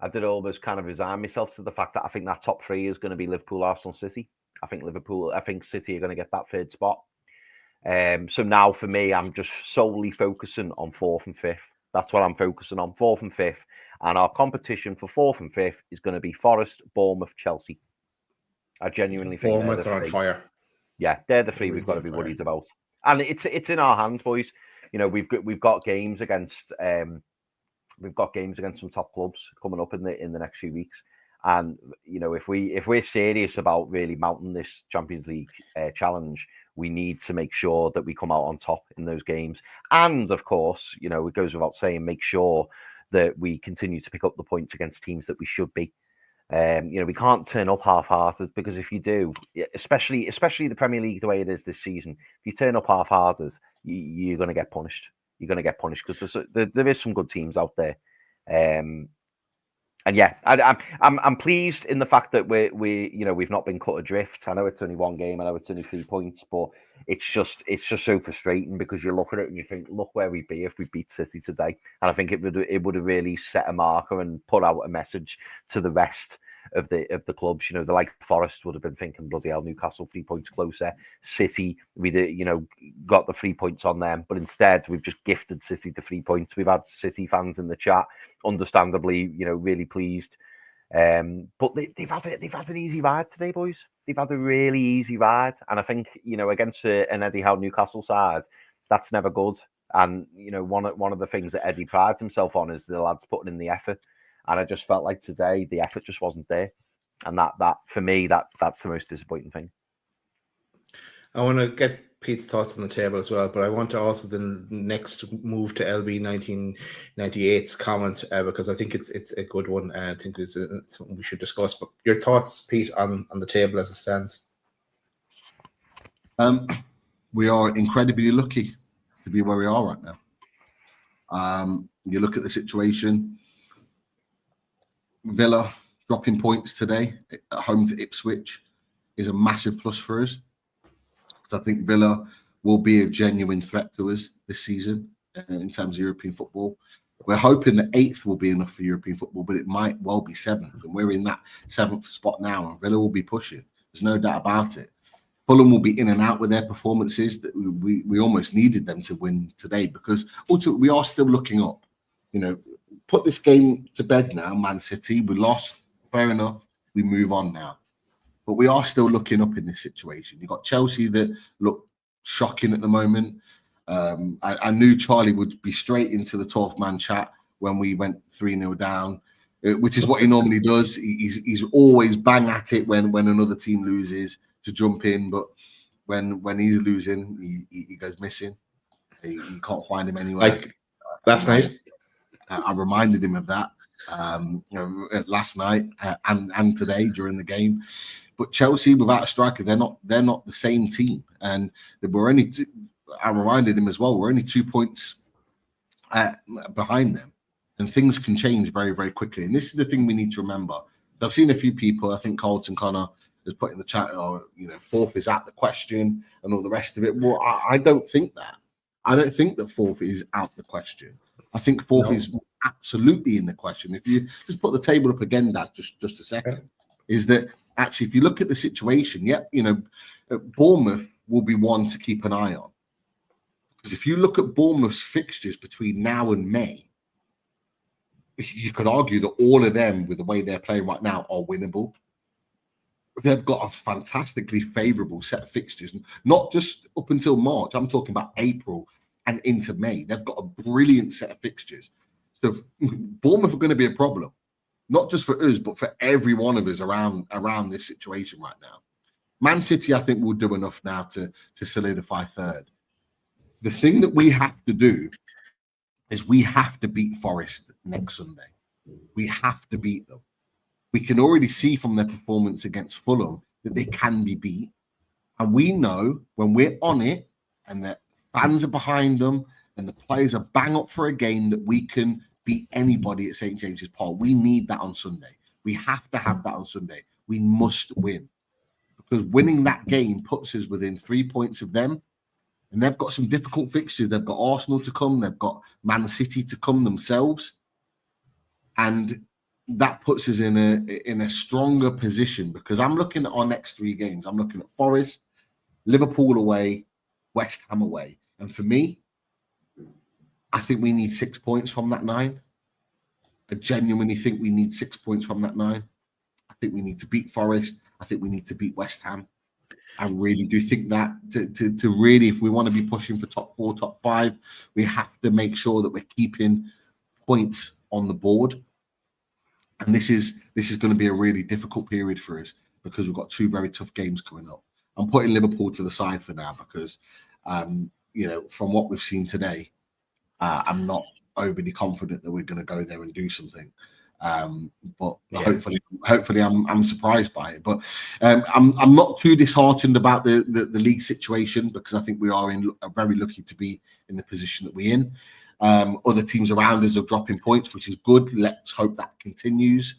resign myself to the fact that I think that top 3 is going to be Liverpool, Arsenal, City. I think City are going to get that 3rd spot. So now for me, I'm just solely focusing on 4th and 5th. That's what I'm focusing on, 4th and 5th. And our competition for 4th and 5th is going to be Forest, Bournemouth, Chelsea. I genuinely think Bournemouth are on fire. Yeah, they're the 3 we've got to be worried about. And it's in our hands, boys. We've got games against some top clubs coming up in the next few weeks. And if we're serious about really mounting this Champions League challenge, we need to make sure that we come out on top in those games. And of course, it goes without saying, make sure that we continue to pick up the points against teams that we should be. We can't turn up half-hearted, because if you do, especially the Premier League the way it is this season, if you turn up half-hearted, you're going to get punished. You're going to get punished, because there is some good teams out there. And yeah, I'm pleased in the fact that we've not been cut adrift. I know it's only 1 game, I know it's only 3 points, but it's just so frustrating, because you look at it and you think, look where we'd be if we beat City today. And I think it would have really set a marker and put out a message to the rest of the clubs. The like Forest would have been thinking, bloody hell, Newcastle 3 points closer. City, we got the 3 points on them, but instead we've just gifted City the 3 points. We've had City fans in the chat, understandably, really pleased. But they've had an easy ride today, boys. They've had a really easy ride, and I think against an Eddie Howe Newcastle side, that's never good. And one of the things that Eddie prides himself on is the lads putting in the effort. And I just felt like today the effort just wasn't there, and that for me that's the most disappointing thing. I want to get Pete's thoughts on the table as well, but I want to also then next move to LB 1998's comment, because I think it's a good one, and I think it's something we should discuss. But your thoughts, Pete, on the table as it stands? We are incredibly lucky to be where we are right now. You look at the situation. Villa dropping points today at home to Ipswich is a massive plus for us. I think Villa will be a genuine threat to us this season in terms of European football. We're hoping that 8th will be enough for European football, but it might well be 7th. And we're in that 7th spot now, and Villa will be pushing. There's no doubt about it. Fulham will be in and out with their performances. That we almost needed them to win today, because ultimately we are still looking up. Put this game to bed now, Man City. We lost, fair enough. We move on now. But we are still looking up in this situation. You've got Chelsea that look shocking at the moment. I knew Charlie would be straight into the 12th man chat when we went 3-0 down. which is what he normally does. He's always bang at it when another team loses to jump in, but when he's losing, he goes missing. You can't find him anywhere. Like last night. I reminded him of that last night and today during the game. But Chelsea, without a striker, they're not the same team, and we're only. I reminded him as well. We're only 2 points behind them, and things can change very, very quickly. And this is the thing we need to remember. So I've seen a few people. I think Carlton Connor has put in the chat, fourth is out the question and all the rest of it. Well, I don't think that. I don't think that fourth is out the question. I think fourth is absolutely in the question. If you just put the table up again, Dad, just a second, is that actually, if you look at the situation, Bournemouth will be one to keep an eye on. Because if you look at Bournemouth's fixtures between now and May, you could argue that all of them, with the way they're playing right now, are winnable. They've got a fantastically favourable set of fixtures, not just up until March. I'm talking about April and into May. They've got a brilliant set of fixtures. So Bournemouth are going to be a problem, not just for us, but for every one of us around this situation right now. Man City, I think, will do enough now to solidify third. The thing that we have to do is we have to beat Forest next Sunday. We have to beat them. We can already see from their performance against Fulham that they can be beat. And we know when we're on it and the fans are behind them and the players are bang up for a game that we can beat anybody at St. James's Park. We need that on Sunday. We have to have that on Sunday. We must win. Because winning that game puts us within 3 points of them. And they've got some difficult fixtures. They've got Arsenal to come. They've got Man City to come themselves. And that puts us in a stronger position, because I'm looking at our next 3 games. I'm looking at Forest, Liverpool away, West Ham away. And for me, I think we need 6 points from that 9. I genuinely think we need 6 points from that 9. I think we need to beat Forest. I think we need to beat West Ham. I really do think that to really, if we want to be pushing for top 4, top 5, we have to make sure that we're keeping points on the board. And this is going to be a really difficult period for us, because we've got 2 very tough games coming up. I'm putting Liverpool to the side for now because, from what we've seen today, I'm not overly confident that we're going to go there and do something. But hopefully I'm surprised by it. But I'm not too disheartened about the league situation, because I think we are very lucky to be in the position that we're in. Other teams around us are dropping points, which is good. Let's hope that continues.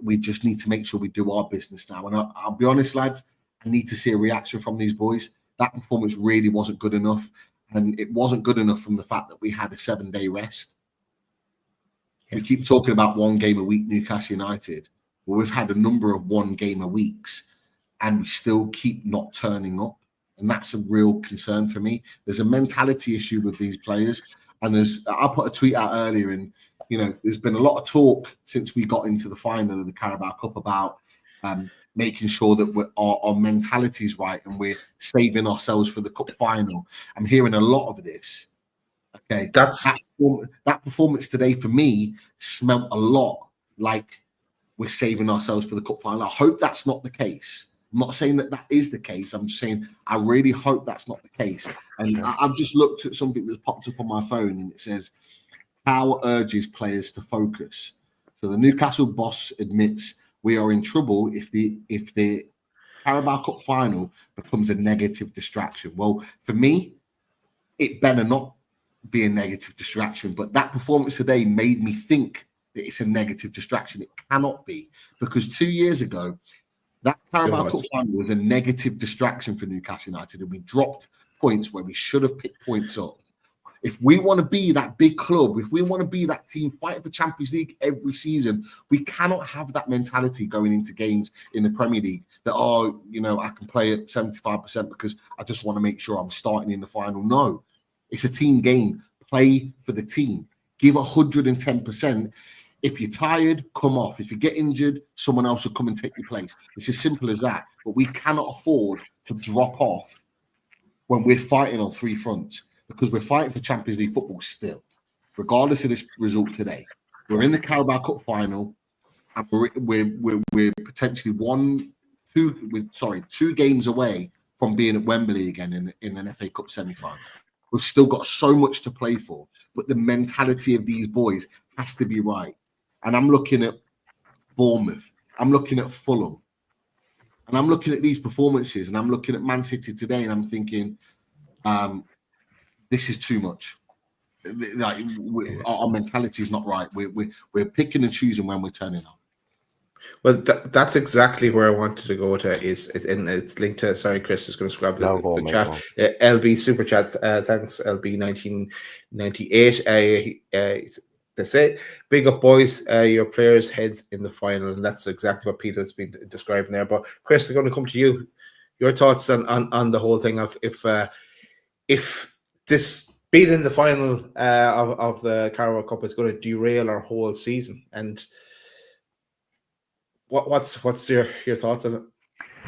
We just need to make sure we do our business now. And I'll be honest, lads, I need to see a reaction from these boys. That performance really wasn't good enough. And it wasn't good enough from the fact that we had a 7-day rest. Yeah. We keep talking about 1 game a week, Newcastle United. Well, we've had a number of 1 game a weeks, and we still keep not turning up. And that's a real concern for me. There's a mentality issue with these players. And I put a tweet out earlier, and there's been a lot of talk since we got into the final of the Carabao Cup about making sure that our mentality is right and we're saving ourselves for the cup final. I'm hearing a lot of this. Okay, that performance today for me smelt a lot like we're saving ourselves for the cup final. I hope that's not the case. I'm not saying that is the case. I'm just saying I really hope that's not the case. And I've just looked at something that's popped up on my phone, and it says, Howe urges players to focus. So the Newcastle boss admits we are in trouble if the Carabao Cup final becomes a negative distraction. Well, for me, it better not be a negative distraction. But that performance today made me think that it's a negative distraction. It cannot be, because 2 years ago, that Carabao Cup final was a negative distraction for Newcastle United, and we dropped points where we should have picked points up. If we want to be that big club, if we want to be that team fighting for Champions League every season, we cannot have that mentality going into games in the Premier League that, I can play at 75% because I just want to make sure I'm starting in the final. No, it's a team game. Play for the team. Give 110%. If you're tired, come off. If you get injured, someone else will come and take your place. It's as simple as that. But we cannot afford to drop off when we're fighting on 3 fronts, because we're fighting for Champions League football still, regardless of this result today. We're in the Carabao Cup final, and we're potentially 2 games away from being at Wembley again in an FA Cup semi-final. We've still got so much to play for, but the mentality of these boys has to be right. And I'm looking at Bournemouth, I'm looking at Fulham, and I'm looking at these performances, and I'm looking at Man City today, and I'm thinking, this is too much. Like, our mentality is not right. We're picking and choosing when we're turning up. Well, that's exactly where I wanted to go to. And it's linked to. Sorry, Chris is going to scrub the chat. LB super chat. Thanks, LB 1998. They say, "Big up, boys. Your players' heads in the final," and that's exactly what Peter's been describing there. But Chris, I'm going to come to you. Your thoughts on the whole thing of if this being in the final of the Carabao Cup is going to derail our whole season, and what's your thoughts on it?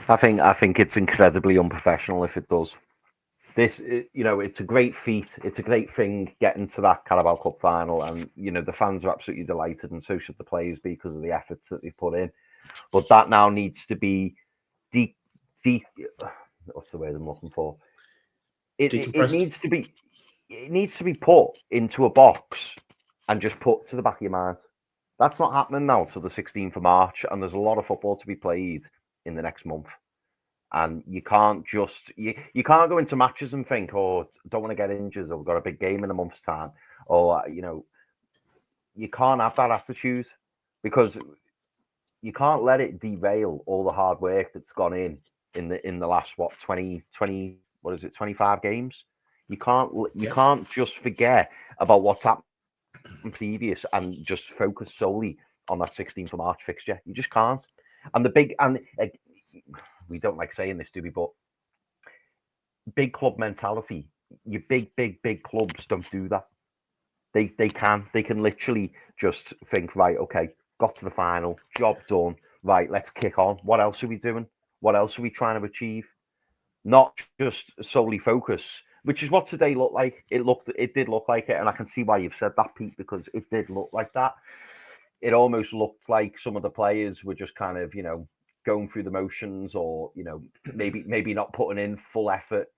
I think it's incredibly unprofessional if it does. It's a great feat. It's a great thing getting to that Carabao Cup final, and the fans are absolutely delighted, and so should the players be because of the efforts that they've put in. But that now needs to be deep. What's the word I'm looking for? It needs to be. It needs to be put into a box and just put to the back of your mind. That's not happening now till the 16th of March, and there's a lot of football to be played in the next month. And you can't just you can't go into matches and think, oh, don't want to get injured, or we've got a big game in a month's time, or you can't have that attitude, because you can't let it derail all the hard work that's gone in the last 25 games. You can't just forget about what's happened previous and just focus solely on that 16th of March fixture. You just can't. And we don't like saying this, do we? But big club mentality. Your big clubs don't do that. They can literally just think, right, okay, got to the final, job done. Right, let's kick on. What else are we doing? What else are we trying to achieve? Not just solely focus, which is what today looked like. It did look like it, and I can see why you've said that, Pete, because it did look like that. It almost looked like some of the players were just kind of, going through the motions, or maybe not putting in full effort,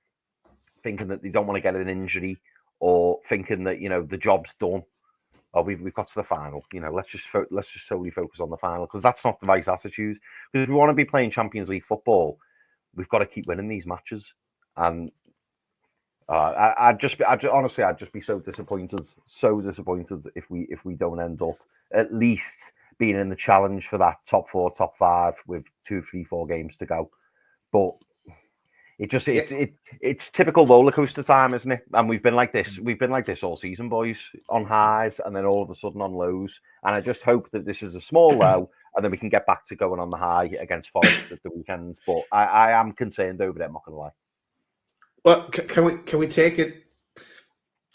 thinking that they don't want to get an injury, or thinking that the job's done. Oh, we've got to the final. Let's just solely focus on the final, because that's not the right attitude. Because if we want to be playing Champions League football, we've got to keep winning these matches. And I'd just be so disappointed if we don't end up at least being in the challenge for that top 4, top 5 with 2, 3, 4 games to go. But it's typical roller coaster time, isn't it? And we've been like this all season, boys, on highs and then all of a sudden on lows. And I just hope that this is a small low, and then we can get back to going on the high against Forest at the weekends. But I am concerned over that, I'm not going to lie. Well, can we take it?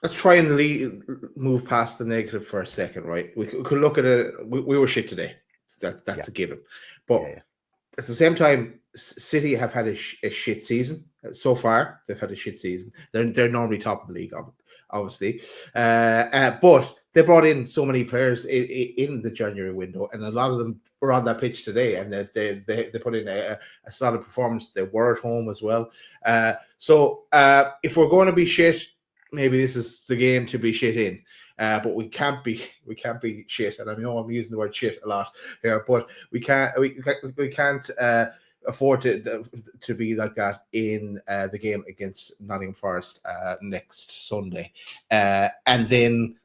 Let's try and move past the negative for a second, right? We could look at it. We were shit today. That's a given. But at the same time, City have had a shit season so far. They've had a shit season. They're normally top of the league, obviously. But they brought in so many players in the January window, and a lot of them were on that pitch today, and they put in a solid performance. They were at home as well. So if we're going to be shit, maybe this is the game to be shit in. But we can't be shit, and I know I'm using the word shit a lot here, but we can't afford to be like that in the game against Nottingham Forest next Sunday, and then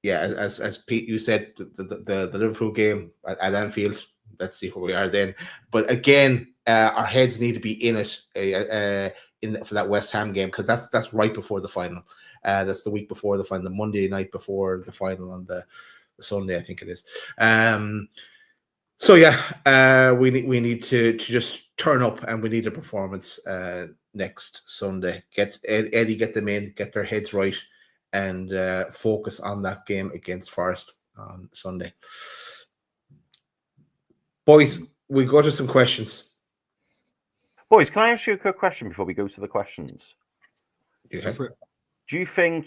as Pete, you said, the Liverpool game at Anfield. Let's see where we are then. But again, our heads need to be in it for that West Ham game, because that's right before the final. That's the week before the final, the Monday night before the final on the Sunday, I think it is. So we need to just turn up, and we need a performance next Sunday. Get them in, get their heads right, and focus on that game against Forest on Sunday. Boys, we go to some questions. Boys, can I ask you a quick question before we go to the questions? Yeah. Do you think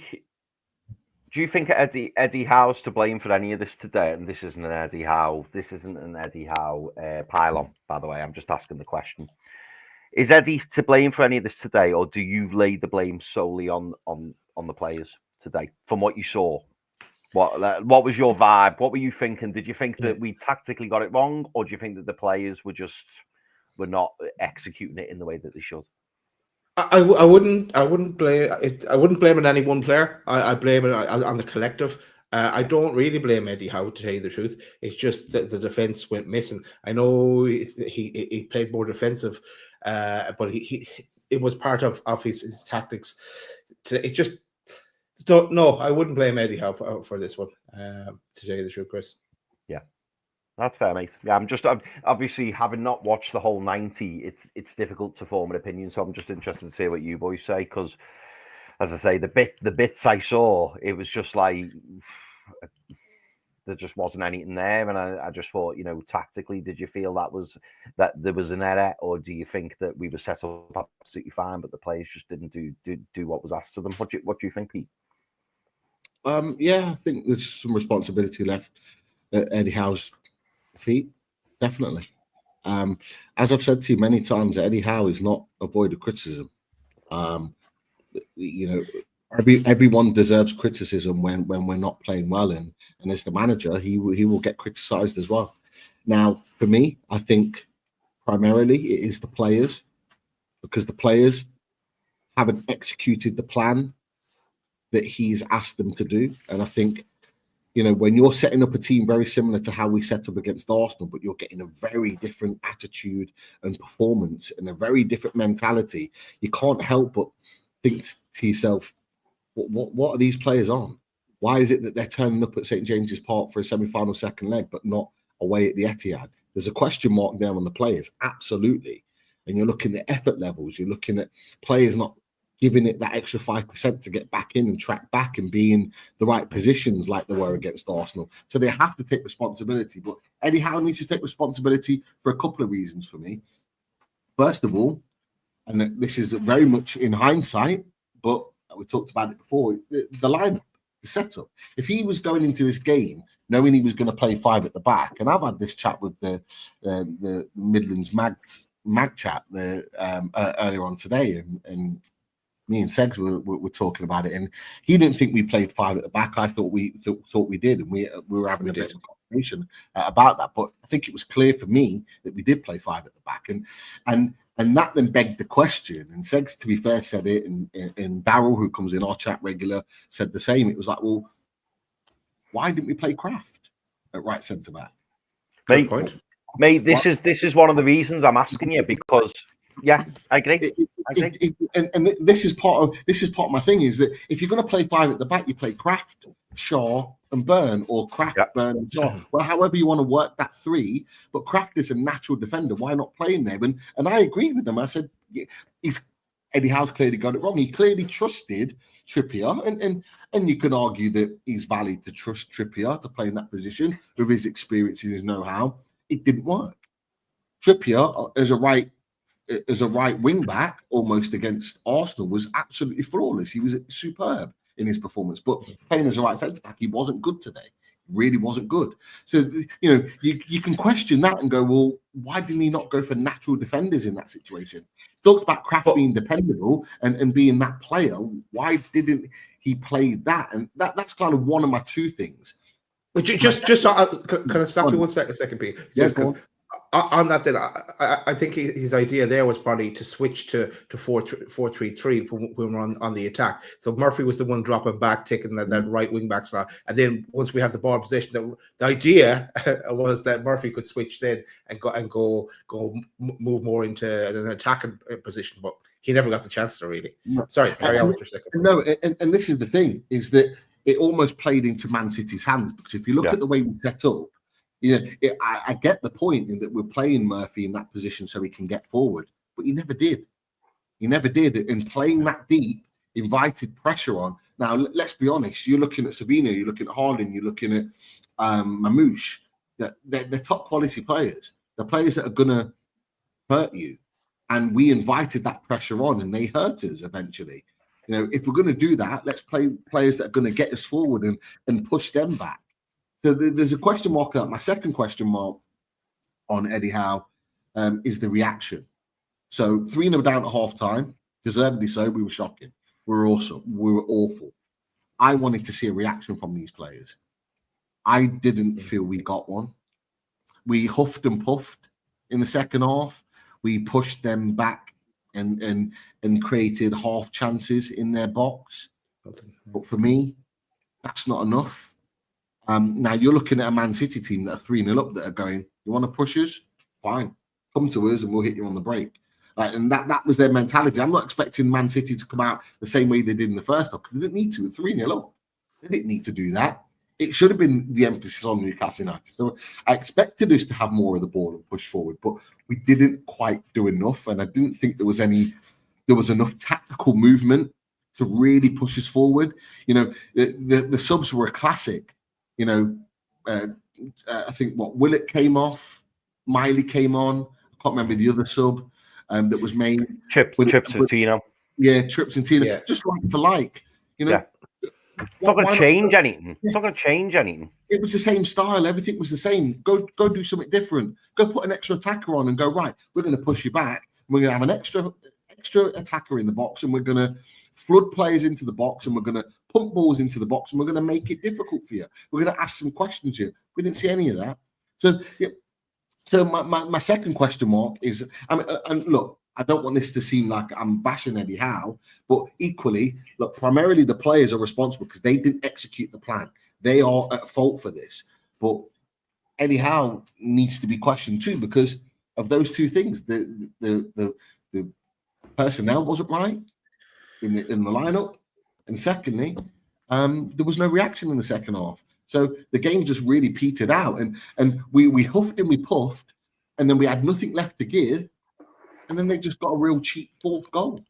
Do you think Eddie Howe's to blame for any of this today? And this isn't an Eddie Howe. This isn't an Eddie Howe pylon, by the way. I'm just asking the question. Is Eddie to blame for any of this today, or do you lay the blame solely on the players today? From what you saw, what was your vibe? What were you thinking? Did you think that we tactically got it wrong, or do you think that the players were not executing it in the way that they should? I wouldn't blame it. I wouldn't blame it on any one player. I blame it on the collective. I don't really blame Eddie Howe, to tell you the truth. It's just that the defense went missing. I know he played more defensive, but it was part of his tactics. It just don't. No, I wouldn't blame Eddie Howe for this one. To tell you the truth, Chris. Yeah. That's fair, mate. Yeah, I'm obviously, having not watched the whole 90, it's difficult to form an opinion. So I'm just interested to see what you boys say, because, as I say, the bits I saw, it was just like there just wasn't anything there, and I just thought, tactically, did you feel that there was an error, or do you think that we were set up absolutely fine, but the players just didn't do what was asked of them? What do you think, Pete? Yeah, I think there's some responsibility left at Eddie Howe's feet, definitely. As I've said to you many times, Eddie Howe is not avoided criticism. Everyone deserves criticism when we're not playing well, and as the manager, he will get criticised as well. Now, for me, I think primarily it is the players, because the players haven't executed the plan that he's asked them to do, and I think, when you're setting up a team very similar to how we set up against Arsenal, but you're getting a very different attitude and performance and a very different mentality, you can't help but think to yourself, what are these players on? Why is it that they're turning up at St. James's Park for a semi-final second leg, but not away at the Etihad? There's a question mark there on the players, absolutely. And you're looking at effort levels, you're looking at players not giving it that extra 5% to get back in and track back and be in the right positions like they were against Arsenal. So they have to take responsibility. But Eddie Howe needs to take responsibility for a couple of reasons for me. First of all, and this is very much in hindsight, but we talked about it before, the lineup, the setup. If he was going into this game knowing he was going to play 5 at the back, and I've had this chat with the Midlands Mag chat earlier on today, and me and Segs were talking about it, and he didn't think we played 5 at the back. I thought we did, and we were having a bit of a conversation about that. But I think it was clear for me that we did play 5 at the back, and that then begged the question. And Segs, to be fair, said it, and Darryl, who comes in our chat regular, said the same. It was like, well, why didn't we play Kraft at right centre back? Good point. Mate, this is one of the reasons I'm asking you, because yeah, I agree. And this is part of my thing, is that if you're going to play 5 at the back, you play Kraft, Shaw, and Burn, or Kraft, Burn, and Shaw. Well, however you want to work that 3, but Kraft is a natural defender. Why not play him there? And I agreed with them. I said, Eddie Howe's clearly got it wrong. He clearly trusted Trippier, and you can argue that he's valid to trust Trippier to play in that position with his experience and his know-how. It didn't work. Trippier as a right wing back, almost against Arsenal, was absolutely flawless. He was superb in his performance, but playing as a right centre back, he wasn't good today. He really wasn't good. So you can question that and go, well, why didn't he not go for natural defenders in that situation? Talked about Kraft being dependable and being that player. Why didn't he play that? And that's kind of one of my 2 things. But just can I stop you one second, Pete? Yeah, because on that, then I think his idea there was probably to switch to 4-3-3 when we were on the attack. So Murphy was the one dropping back, taking that right wing back slot, and then once we have the ball in possession, the idea was that Murphy could switch then and go move more into an attacking position, but he never got the chance to really. Sorry, carry on with your second. No, and this is the thing, is that it almost played into Man City's hands, because if you look at the way we set up, I get the point in that we're playing Murphy in that position so he can get forward, but he never did. He never did. And playing that deep invited pressure on. Now, let's be honest. You're looking at Savino, you're looking at Haaland, you're looking at Marmoush. They're top quality players. They're players that are going to hurt you. And we invited that pressure on, and they hurt us eventually. You know, if we're going to do that, let's play players that are going to get us forward and push them back. So there's a question mark. My second question mark on Eddie Howe is the reaction. So 3-0 down at half time, deservedly so. We were shocking. We were awesome. We were awful. I wanted to see a reaction from these players. I didn't feel we got one. We huffed and puffed in the second half. We pushed them back and created half chances in their box. But for me, that's not enough. Now you're looking at a Man City team that are 3-0 up that are going, you want to push us? Fine. Come to us and we'll hit you on the break. And that was their mentality. I'm not expecting Man City to come out the same way they did in the first half because they didn't need to. 3-0 up. They didn't need to do that. It should have been the emphasis on Newcastle United. So I expected us to have more of the ball and push forward, but we didn't quite do enough. And I didn't think there was enough tactical movement to really push us forward. You know, the subs were a classic. You know, I think Willett came off, Miley came on. I can't remember the other sub that was made. Trips and Tino. Yeah, Trips and Tino. Yeah. Just like for like. You know. Yeah. It's not going to change anything. It's not going to change anything. It was the same style. Everything was the same. Go do something different. Go put an extra attacker on and go, right, we're going to push you back. We're going to have an extra attacker in the box and we're going to flood players into the box and we're going to pump balls into the box and we're going to make it difficult for you. We're going to ask some questions here. We didn't see any of that. So, yeah. So my second question mark is, and look, I don't want this to seem like I'm bashing Eddie Howe, but equally, look, primarily the players are responsible because they didn't execute the plan. They are at fault for this. But Eddie Howe needs to be questioned too because of those two things. The personnel wasn't right in the lineup, and secondly, there was no reaction in the second half. So the game just really petered out, and we huffed and we puffed, and then we had nothing left to give. And then they just got a real cheap fourth goal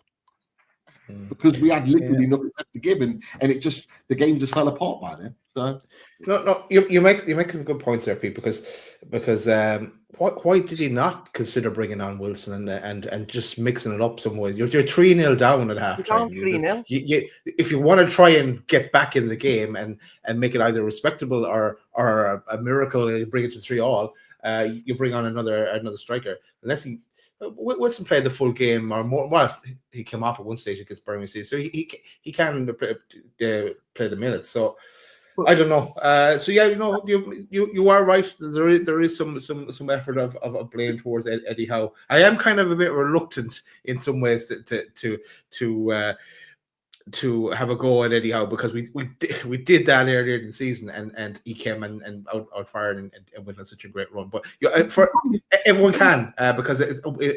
because we had literally nothing left to give, and the game just fell apart by then. So no, you make some good points there, Pete. Because why did he not consider bringing on Wilson and just mixing it up some ways? You're 3-0 down at half time. If you want to try and get back in the game and make it either respectable or a miracle, and you bring it to 3-3, you bring on another striker. Unless Wilson played the full game or more. Well, he came off at one stage against Birmingham City, so he can play the minutes. So I don't know. So yeah, you are right. There is some effort of blame towards Eddie Howe. I am kind of a bit reluctant in some ways to have a go at Eddie Howe because we did that earlier in the season and he came and outfired and went on such a great run. But for everyone can because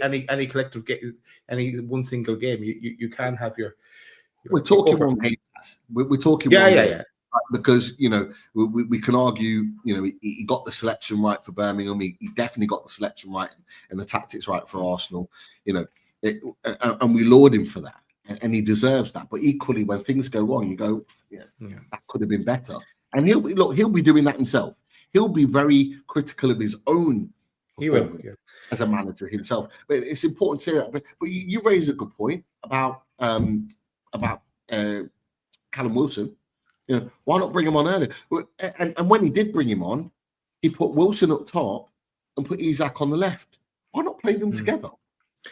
any collective game, any one single game, you can have your. We're talking one game. We're talking. Yeah. Because we can argue. He got the selection right for Birmingham. He definitely got the selection right and the tactics right for Arsenal. And we laud him for that. And he deserves that. But equally, when things go wrong, you go, that could have been better. And he'll be doing that himself. He'll be very critical of his own as a manager himself. But it's important to say that. But you raise a good point about Callum Wilson. Why not bring him on earlier? And when he did bring him on, he put Wilson up top and put Isak on the left. Why not play them together?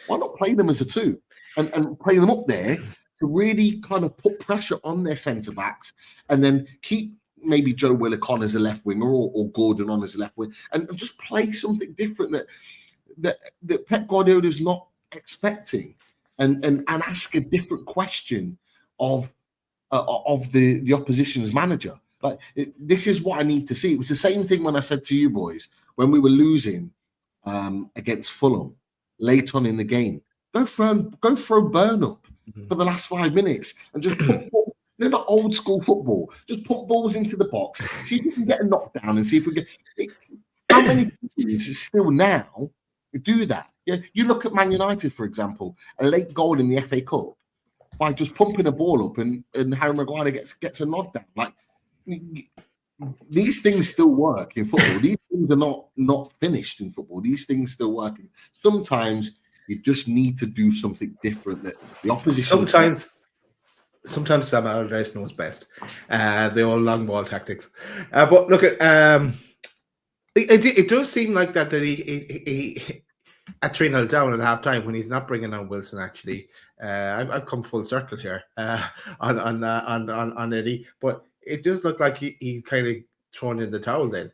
Why not play them as a two and play them up there to really kind of put pressure on their centre backs and then keep maybe Joe Willock on as a left winger or Gordon on as a left wing and just play something different that Pep Guardiola is not expecting and ask a different question of the opposition's manager. This is what I need to see. It was the same thing when I said to you boys when we were losing against Fulham late on in the game. Go throw Burn up for the last 5 minutes and just pump ball, not old school football. Just pump balls into the box. See if we can get a knockdown and see if we get. How many teams still now do that? Yeah, you look at Man United, for example, a late goal in the FA Cup by just pumping a ball up and Harry Maguire gets a nod down. Like these things still work in football. These things are not finished in football. These things still work. Sometimes you just need to do something different that the opposition. sometimes Sam Allardyce knows best. The old long ball tactics. But look at it does seem like that he at 3-0 down at half time when he's not bringing on Wilson. Actually, I've come full circle here on Eddie, but it does look like he kind of thrown in the towel then,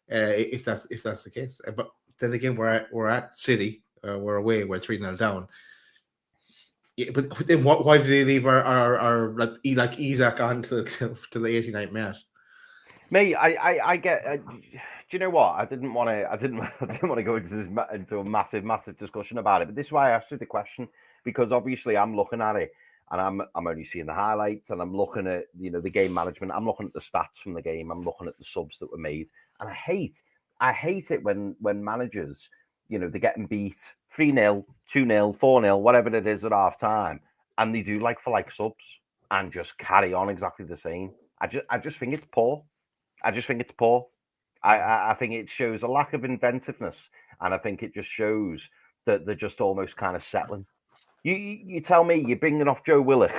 if that's the case. But then again, we're at City, we're away, we're 3-0 down. Yeah, but then why did he leave our like Isaac on to the 89th minute? Me, I get. Do you know what? I didn't want to go into a massive discussion about it. But this is why I asked you the question, because obviously I'm looking at it and I'm only seeing the highlights, and I'm looking at the game management. I'm looking at the stats from the game. I'm looking at the subs that were made, and I hate it when managers, they're getting beat 3-0, 2-0, 4-0, whatever it is at half time, and they do like for like subs and just carry on exactly the same. I just think it's poor. I think it shows a lack of inventiveness, and I think it just shows that they're just almost kind of settling. You tell me you're bringing off Joe Willock.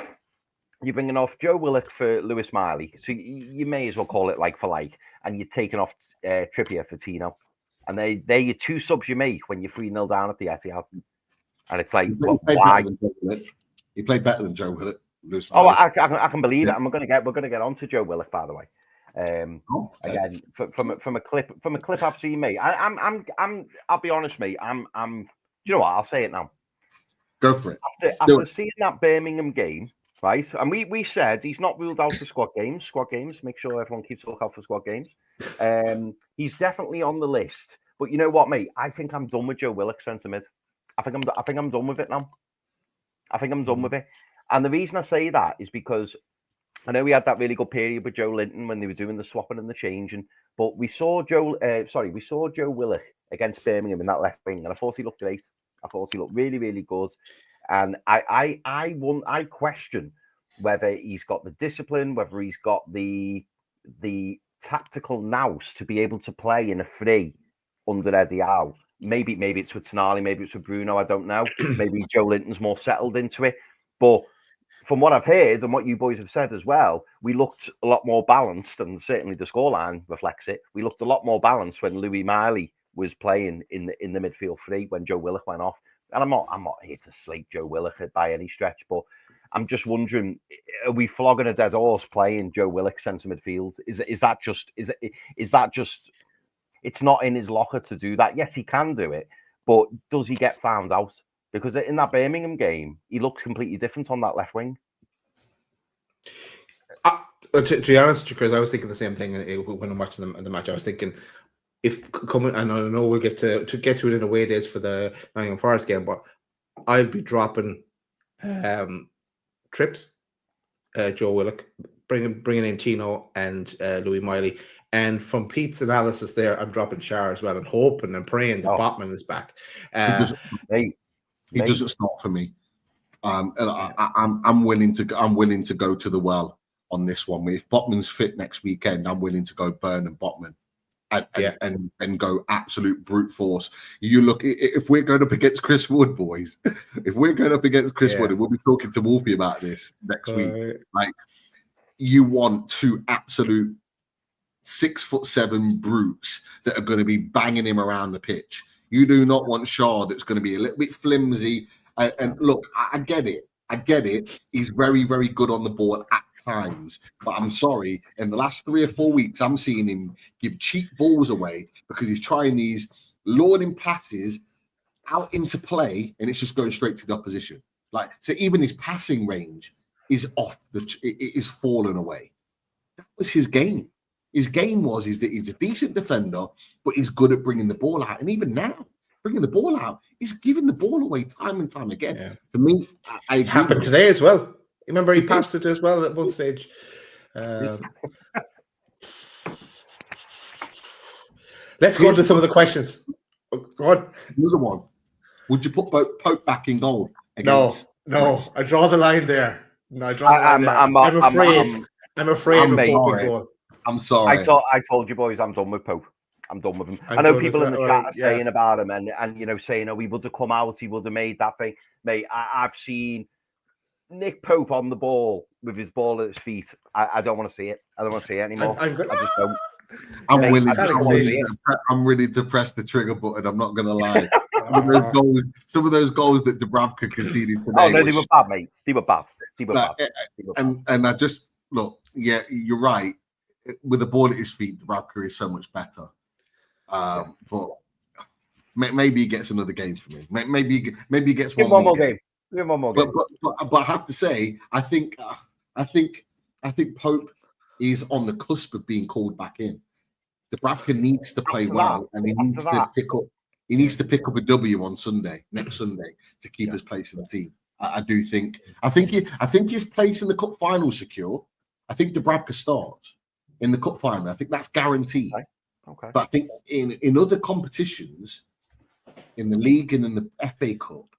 You're bringing off Joe Willock for Lewis Miley, so you may as well call it like for like, and you're taking off Trippier for Tino, and they're your two subs you make when you're 3-0 down at the Etihad, and it's like, why? He played better than Joe Willock. Oh, I can believe it. We're gonna get on to Joe Willock, by the way. Again, from a clip I've seen, mate. I'll be honest, mate. Do you know what? I'll say it now. Go for it. After seeing that Birmingham game, right? And we said he's not ruled out for squad games. Make sure everyone keeps a lookout for squad games. He's definitely on the list. But you know what, mate? I think I'm done with Joe Willock centre mid. I think I'm done with it now. I think I'm done with it. And the reason I say that is because I know we had that really good period with Joe Linton when they were doing the swapping and the changing, but we saw Joe Willock against Birmingham in that left wing, and I thought he looked great. I thought he looked really, really good, and I question whether he's got the discipline, whether he's got the tactical nous to be able to play in a free under Eddie Howe. Maybe it's with Tonali, maybe it's with Bruno. I don't know. Maybe Joe Linton's more settled into it, but from what I've heard and what you boys have said as well, we looked a lot more balanced, and certainly the scoreline reflects it. We looked a lot more balanced when Louis Miley was playing in the midfield three when Joe Willock went off. And I'm not here to slate Joe Willock by any stretch, but I'm just wondering, are we flogging a dead horse playing Joe Willock centre midfield? Is that just it's not in his locker to do that? Yes, he can do it, but does he get found out? Because in that Birmingham game, he looked completely different on that left wing. To be honest, Chris, I was thinking the same thing when I'm watching the match. I was thinking, if coming, and I know we'll get to it in away days for the Nottingham Forest game, but I'll be dropping Trips, Joe Willock, bringing in Tino and Louis Miley. And from Pete's analysis there, I'm dropping Shar as well, and hoping and praying that Botman is back. He doesn't start for me, and I'm willing to go to the well on this one. If Botman's fit next weekend, I'm willing to go Burn and Botman, and go absolute brute force. You look, if we're going up against Chris Wood, boys, Wood, and we'll be talking to Wolfie about this next week. Like, you want two absolute 6'7" brutes that are going to be banging him around the pitch. You do not want Shaw that's going to be a little bit flimsy. And look, I get it. He's very, very good on the ball at times. But I'm sorry, in the last 3 or 4 weeks, I'm seeing him give cheap balls away because he's trying these lauding passes out into play, and it's just going straight to the opposition. Like, so even his passing range is it is fallen away. That was his game. His game is that he's a decent defender, but he's good at bringing the ball out. And even now, bringing the ball out, he's giving the ball away time and time again. Yeah. For me, it happened today as well. Remember, he passed it as well at one stage. Let's go to some of the questions. Go on. Another one. Would you put Pope back in goal? No. I draw the line there. No, I draw the line there. I'm afraid of Pope in goal. I'm sorry. I told you boys I'm done with Pope. I'm done with him. I know people in the chat are saying about him and saying, he would have come out, he would have made that thing. Mate, I've seen Nick Pope on the ball with his ball at his feet. I don't want to see it. I don't want to see it anymore. I just don't. I'm willing to press the trigger button. I'm not going to lie. Some of those goals that Dubravka conceded today. Oh no, they were bad, mate. They were bad. And I just look. Yeah, you're right. With the ball at his feet, Dubravka is so much better. But maybe he gets another game for me. Maybe he gets one more game. Give him one more game. But I have to say, I think Pope is on the cusp of being called back in. Dubravka needs to play well, and he needs to pick up. He needs to pick up a W on next Sunday, to keep his place in the team. I do think. I think his place in the cup final is secure. I think Dubravka starts in the cup final. I think that's guaranteed. Okay. But I think in other competitions, in the league and in the FA Cup,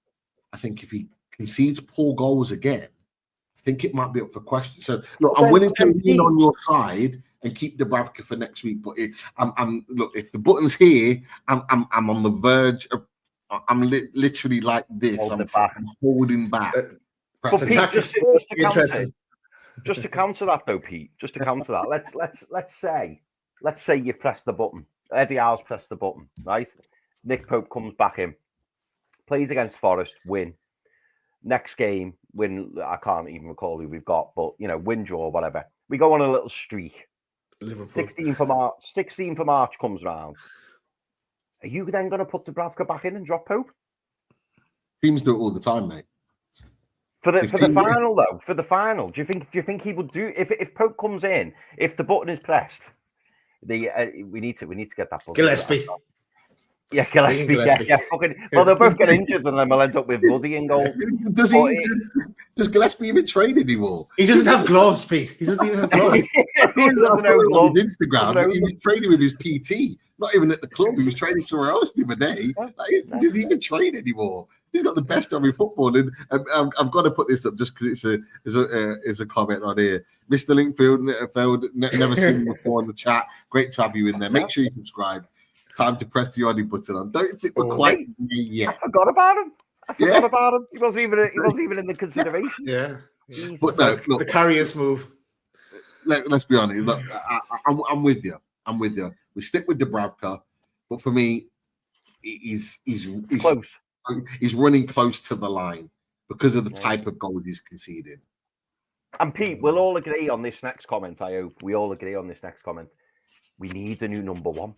I think if he concedes poor goals again, I think it might be up for question. So look, I'm willing to lean on your side and keep Dubravka for next week. But look, if the button's here, I'm on the verge of. I'm literally like this. I'm holding back. But Pete, just to counter that though, Pete. Just to counter that, let's say you press the button. Eddie Howe's pressed the button, right? Nick Pope comes back in, plays against Forest, win. Next game, win. I can't even recall who we've got, but win, draw, whatever. We go on a little streak. 16th of March comes round. Are you then going to put Dubravka back in and drop Pope? Teams do it all the time, mate. For the final, though, for the final, do you think he would do if Pope comes in, if the button is pressed? We need to get that button. Gillespie. Yeah, Gillespie. Yeah. Well, they'll both get injured, and then we'll end up with Woody in goal. Does Gillespie even train anymore? He doesn't have gloves, Pete. He doesn't even have gloves. He doesn't have gloves. On his Instagram, he was training with his PT. Not even at the club. He was training somewhere else the other day. Does he even train anymore? He's got the best of football. And I've got to put this up just because it's a comment on here. Mr. Linkfield, never seen him before in the chat. Great to have you in there. Make sure you subscribe. Time to press the Oddie button on. Don't think we're quite there yet. I forgot about him. He wasn't even in the consideration. Yeah. But no, look, the carrier's move. Let's be honest. Look, I'm with you. We stick with Dubravka, but for me, he's close. He's running close to the line because of the type of goals he's conceding. And Pete, we'll all agree on this next comment. I hope we all agree on this next comment. We need a new number one.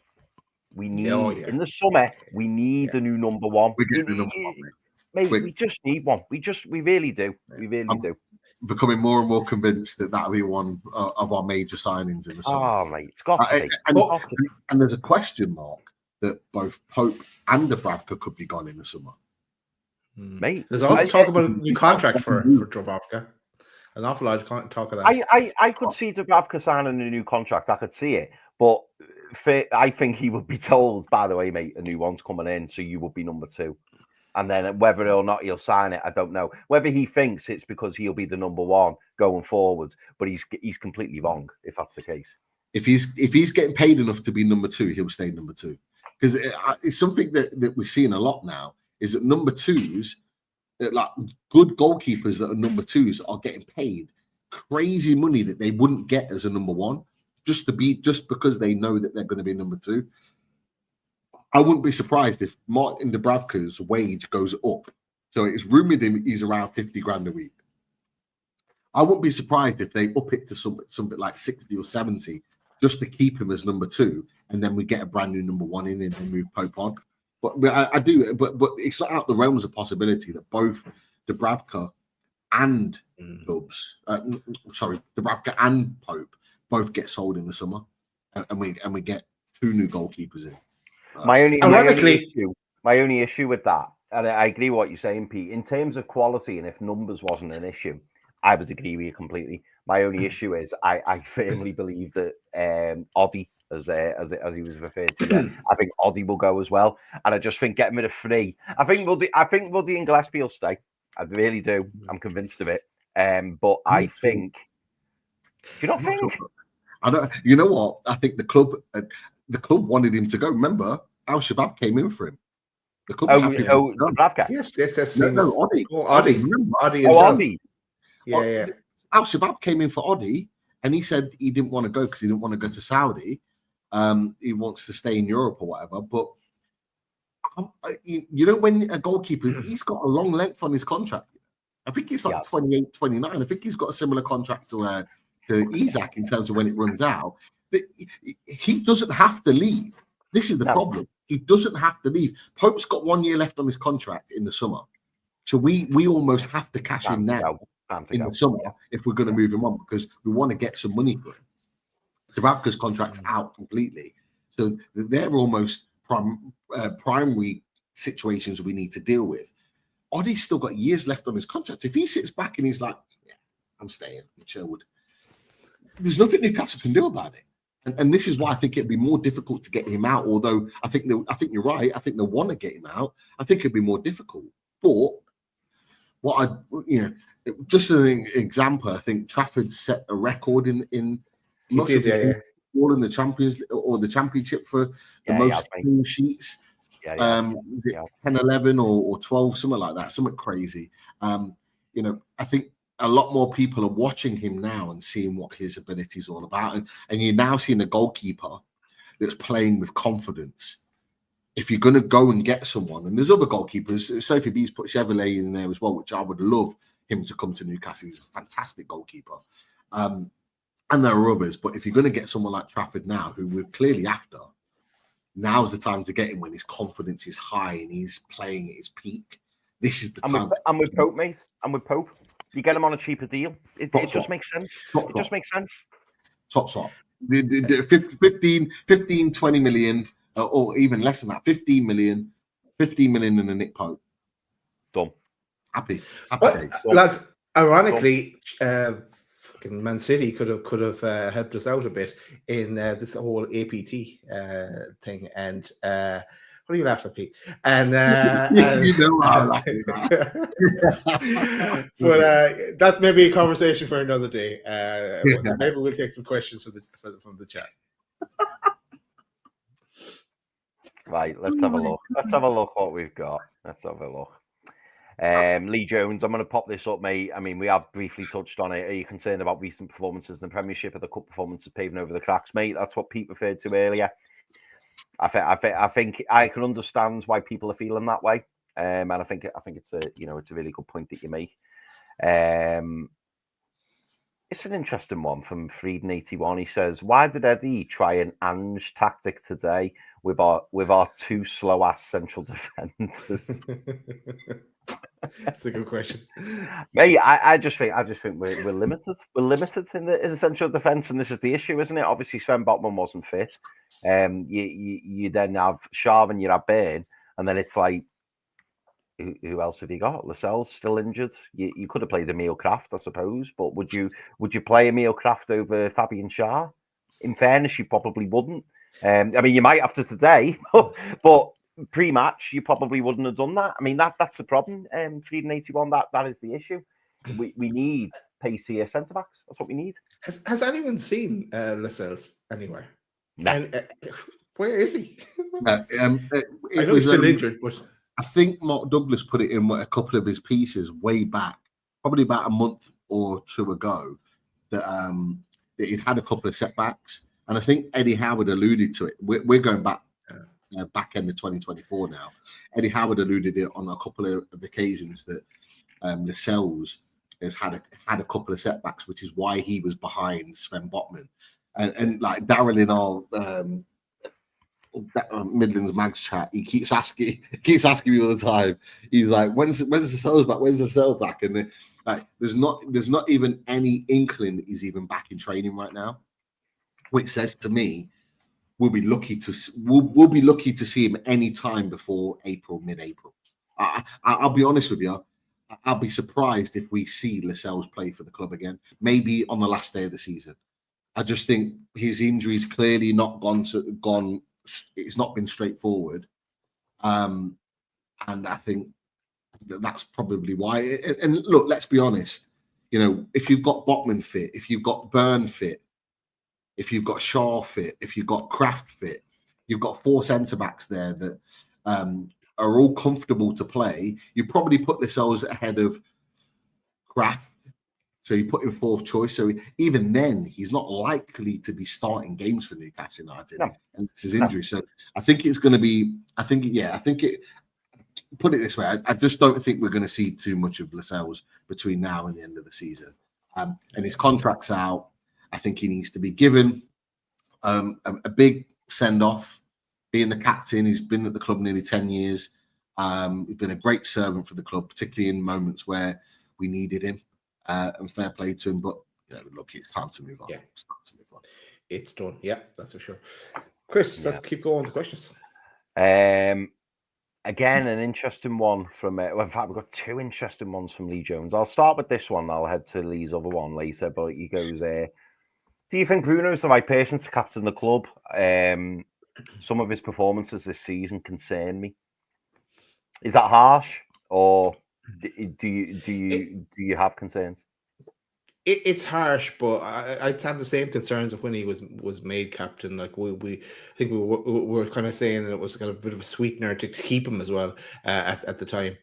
We need in the summer. We need a new number one. We get a new number one, mate. We just need one. We really do. We really do. Becoming more and more convinced that'll be one of our major signings in the summer. Oh, mate, it's got to be. And there's a question mark that both Pope and Dubravka could be gone in the summer. Mate, there's also talk about a new contract for Dubravka. An awful lot of talk of that. I could see Dubravka signing a new contract. I could see it, but I think he would be told, by the way, mate, a new one's coming in, so you would be number two. And then whether or not he'll sign it, I don't know. Whether he thinks it's because he'll be the number one going forwards, but he's completely wrong if that's the case. If he's getting paid enough to be number two, he'll stay number two. Because it's something that we're seeing a lot now is that number twos, like good goalkeepers that are number twos, are getting paid crazy money that they wouldn't get as a number one, just because they know that they're going to be number two. I wouldn't be surprised if Martin Dubravka's wage goes up. So it's rumored he's around 50 grand a week. I wouldn't be surprised if they up it to something like 60 or 70 just to keep him as number two, and then we get a brand new number one in and then move Pope on. But I do, but it's not out the realms of possibility that both Dubravka and Dubravka and Pope both get sold in the summer, and we get two new goalkeepers in. My only issue with that, and I agree with what you're saying, Pete, in terms of quality, and if numbers wasn't an issue, I would agree with you completely. My only issue is I firmly believe that Oddie, as he was referred to there, I think Oddie will go as well, and I just think getting rid of three. I think Woody and Gillespie will stay. I really do. I'm convinced of it. But I think. Do you not think? I don't. You know what? I think the club wanted him to go. Remember, Al Shabab came in for him. The club Dubravka. Yes. No, Oddie. Oddie. Remember? Oddie. Yeah. Al Shabab came in for Oddie, and he said he didn't want to go because he didn't want to go to Saudi. He wants to stay in Europe or whatever. But when a goalkeeper, he's got a long length on his contract. I think he's like 28, 29. I think he's got a similar contract to Isak in terms of when it runs out. But he doesn't have to leave. This is the problem. He doesn't have to leave. Pope's got 1 year left on his contract in the summer. So we almost have to cash in now in the summer if we're going to move him on, because we want to get some money for him. Dubravka's contract's out completely. So they're almost primary situations we need to deal with. Oddie's still got years left on his contract. If he sits back and he's like, yeah, I'm staying in Sherwood, there's nothing Newcastle can do about it. And this is why I think it'd be more difficult to get him out. Although I think you're right. I think they want to get him out. I think it'd be more difficult. But just an example, I think Trafford set a record in most of the all in the Champions or the Championship for the most clean sheets. 10, 11 or 12, something like that, something crazy. I think a lot more people are watching him now and seeing what his ability is all about. And you're now seeing a goalkeeper that's playing with confidence. If you're going to go and get someone, and there's other goalkeepers, Sophie B's put Chevrolet in there as well, which I would love him to come to Newcastle. He's a fantastic goalkeeper. And there are others. But if you're going to get someone like Trafford now, who we're clearly after, now's the time to get him when his confidence is high and he's playing at his peak. This is the time. I'm with Pope, mate. I'm with Pope. You get him on a cheaper deal. It just makes sense. It just makes sense. Top. 15, 20 million, or even less than that. 15 million in a Nick Pope. Done. Happy days. Lads, ironically, Man City could have helped us out a bit in this whole APT thing. And what are you laughing at, Pete? And you know I'm laughing at that. But that's maybe a conversation for another day. Maybe we'll take some questions from the chat. Right, let's have a look. Let's have a look what we've got. Let's have a look. Lee Jones, I'm going to pop this up, mate. I mean, we have briefly touched on it. Are you concerned about recent performances in the Premiership? Or the cup performances paving over the cracks, mate? That's what Pete referred to earlier. I think I can understand why people are feeling that way, and I think it's a really good point that you make. It's an interesting one from Frieden81. He says, "Why did Eddie try an Ange tactic today with our two slow ass central defenders?" That's a good question, mate. I just think we're limited. We're limited in the central defence, and this is the issue, isn't it? Obviously, Sven Botman wasn't fit. You then have Shaw and you have Bain, and then it's like, who else have you got? Lascelles still injured. You could have played Emil Kraft, I suppose, but would you play Emil Kraft over Fabian Shaw? In fairness, you probably wouldn't. I mean, you might after today, but pre-match, you probably wouldn't have done that. I mean, that's the problem. Frieden81, that is the issue. We need pacier centre backs. That's what we need. Has anyone seen Lascelles anywhere? No. And where is he? I know he's still injured, but I think Mark Douglas put it in a couple of his pieces way back, probably about a month or two ago, that he'd had a couple of setbacks, and I think Eddie Howe alluded to it. We're going back end of 2024 now. Eddie Howe alluded it on a couple of occasions that Lascelles has had a couple of setbacks, which is why he was behind Sven Botman. And like Darryl in our Midlands Mags chat, he keeps asking me all the time. He's like, "When's the cells back? When's the cell back?" And there's not even any inkling that he's even back in training right now, which says to me we'll be lucky to see him any time before mid-April. I'll be honest with you. I'll be surprised if we see Lascelles play for the club again, maybe on the last day of the season. I just think his injury's clearly not gone. It's not been straightforward, and I think that's probably why. And look, let's be honest. If you've got Botman fit, if you've got Byrne fit, if you've got Shaw fit, if you've got Kraft fit, you've got four centre backs there that are all comfortable to play. You probably put Lascelles ahead of Kraft So you put him fourth choice. So even then, he's not likely to be starting games for Newcastle United. No. And it's his injury. So I think it's going to be, put it this way, I just don't think we're going to see too much of Lascelles between now and the end of the season. And his contract's out. I think he needs to be given a big send-off, being the captain. He's been at the club nearly 10 years. He's been a great servant for the club, particularly in moments where we needed him. And fair play to him, but look, it's time to move on. Yeah. It's time to move on. It's done. Yeah, that's for sure. Chris, let's keep going to questions. Again, an interesting one from. In fact, we've got two interesting ones from Lee Jones. I'll start with this one. I'll head to Lee's other one later. But he goes, "Do you think Bruno's the right person to captain the club? Some of his performances this season concern me. Is that harsh, or do you have concerns?" It's harsh, but I have the same concerns of when he was made captain. Like I think we were kind of saying it was kind of a bit of a sweetener to keep him as well at the time.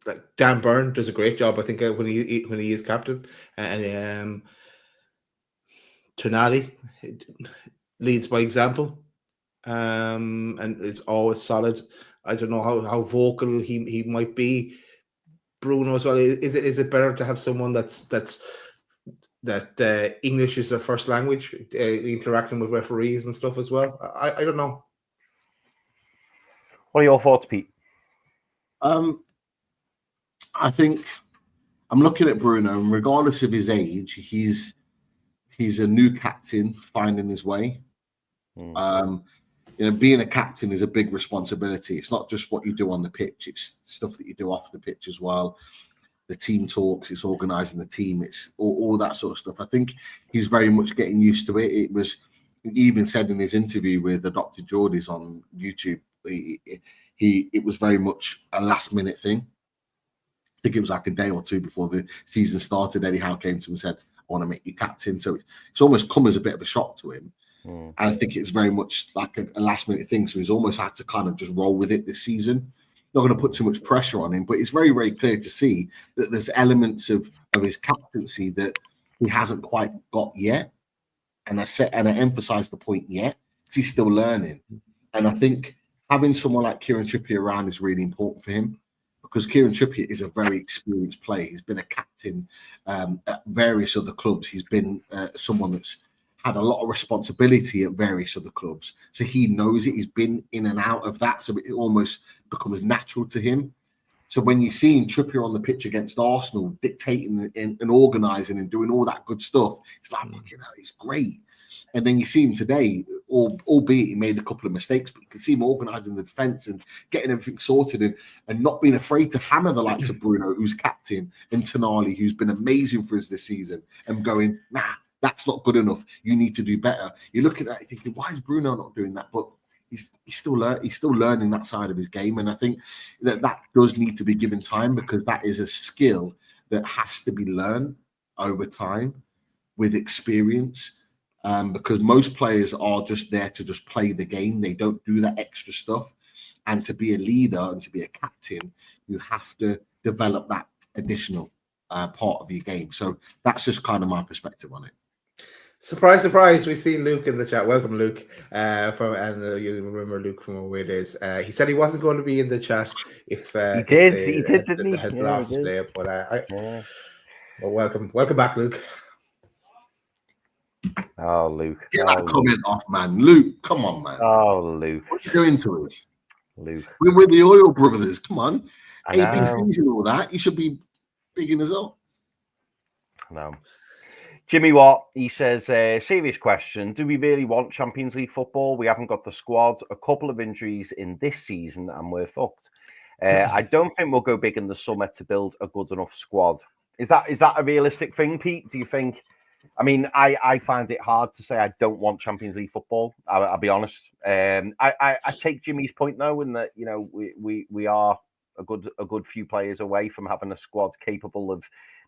Like Dan Byrne does a great job, I think, when he is captain, and Tonali leads by example. And it's always solid. I don't know how vocal he might be. Bruno as well. Is it better to have someone that English is their first language, interacting with referees and stuff as well? I don't know. What are your thoughts, Pete? I think I'm looking at Bruno, and regardless of his age, he's a new captain finding his way. Being a captain is a big responsibility. It's not just what you do on the pitch; it's stuff that you do off the pitch as well. The team talks, it's organising the team, it's all that sort of stuff. I think he's very much getting used to it. He even said in his interview with Adopted Geordies on YouTube, it was very much a last minute thing. I think it was like a day or two before the season started. Eddie Howe came to him and said, "I want to make you captain." So it's almost come as a bit of a shock to him. And I think it's very much like a last minute thing. So he's almost had to kind of just roll with it this season. Not going to put too much pressure on him, but it's very, very clear to see that there's elements of his captaincy that he hasn't quite got yet. And I emphasize the point yet, because he's still learning. And I think having someone like Kieran Trippier around is really important for him, because Kieran Trippier is a very experienced player. He's been a captain at various other clubs. He's been someone that's had a lot of responsibility at various other clubs. So he knows it. He's been in and out of that. So it almost becomes natural to him. So when you're seeing Trippier on the pitch against Arsenal, dictating and organising and doing all that good stuff, it's like, it's great. And then you see him today, albeit he made a couple of mistakes, but you can see him organising the defence and getting everything sorted and not being afraid to hammer the likes of Bruno, who's captain, and Tonali, who's been amazing for us this season, and going, nah, that's not good enough. You need to do better. You look at that, you're thinking, why is Bruno not doing that? But he's still learning that side of his game, and I think that does need to be given time, because that is a skill that has to be learned over time with experience. Because most players are just there to just play the game. They don't do that extra stuff. And to be a leader and to be a captain, you have to develop that additional part of your game. So that's just kind of my perspective on it. Surprise, surprise! We see Luke in the chat. Welcome, Luke. You remember Luke from away days. He said he wasn't going to be in the chat if he did, didn't he? Had lost today. But well, welcome back, Luke. Oh, Luke! Get that comment off, man. Luke, come on, man. Oh, Luke! What are you doing to us? Luke, we're the Oil Brothers. Come on, ABCs and all that. You should be bigging us up. No. Jimmy Watt, he says, serious question. Do we really want Champions League football? We haven't got the squad. A couple of injuries in this season and we're fucked. I don't think we'll go big in the summer to build a good enough squad. Is that a realistic thing, Pete? Do you think? I mean, I find it hard to say I don't want Champions League football. I'll be honest. I take Jimmy's point, though, in that, we are a good few players away from having a squad capable of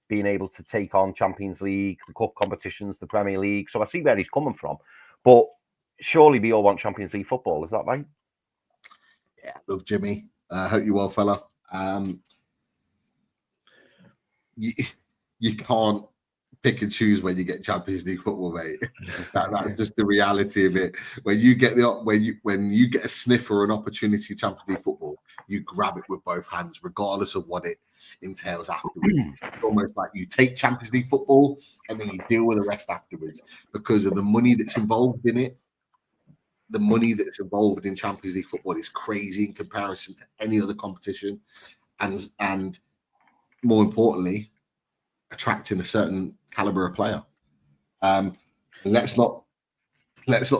being able to take on Champions League, the cup competitions, the Premier League. So I see where he's coming from. But surely we all want Champions League football. Is that right? Yeah, love Jimmy. Hope you're well, fella. You can't pick and choose when you get Champions League football, mate. That's just the reality of it. When you get a sniff or an opportunity Champions League football, you grab it with both hands, regardless of what it entails afterwards. It's almost like you take Champions League football and then you deal with the rest afterwards because of the money that's involved in it. The money that's involved in Champions League football is crazy in comparison to any other competition, and more importantly, attracting a certain caliber of player. Let's not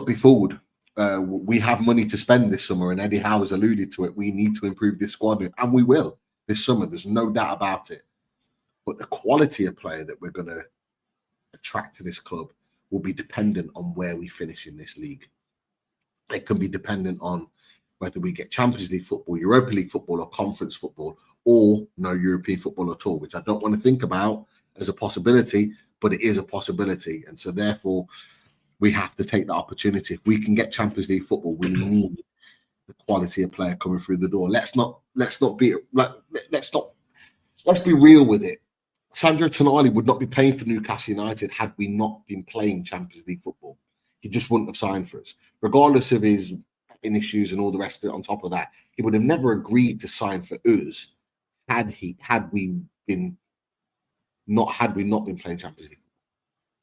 be fooled. We have money to spend this summer, and Eddie Howe has alluded to it. We need to improve this squad, and we will this summer. There's no doubt about it. But the quality of player that we're going to attract to this club will be dependent on where we finish in this league. It can be dependent on whether we get Champions League football, Europa League football, or conference football, or no European football at all, which I don't want to think about as a possibility, but it is a possibility. And so therefore, we have to take the opportunity. If we can get Champions League football, we need the quality of player coming through the door. Let's be real with it. Sandro Tonali would not be playing for Newcastle United had we not been playing Champions League football. He just wouldn't have signed for us, regardless of his issues and all the rest of it. On top of that, he would have never agreed to sign for us had we not been playing Champions League.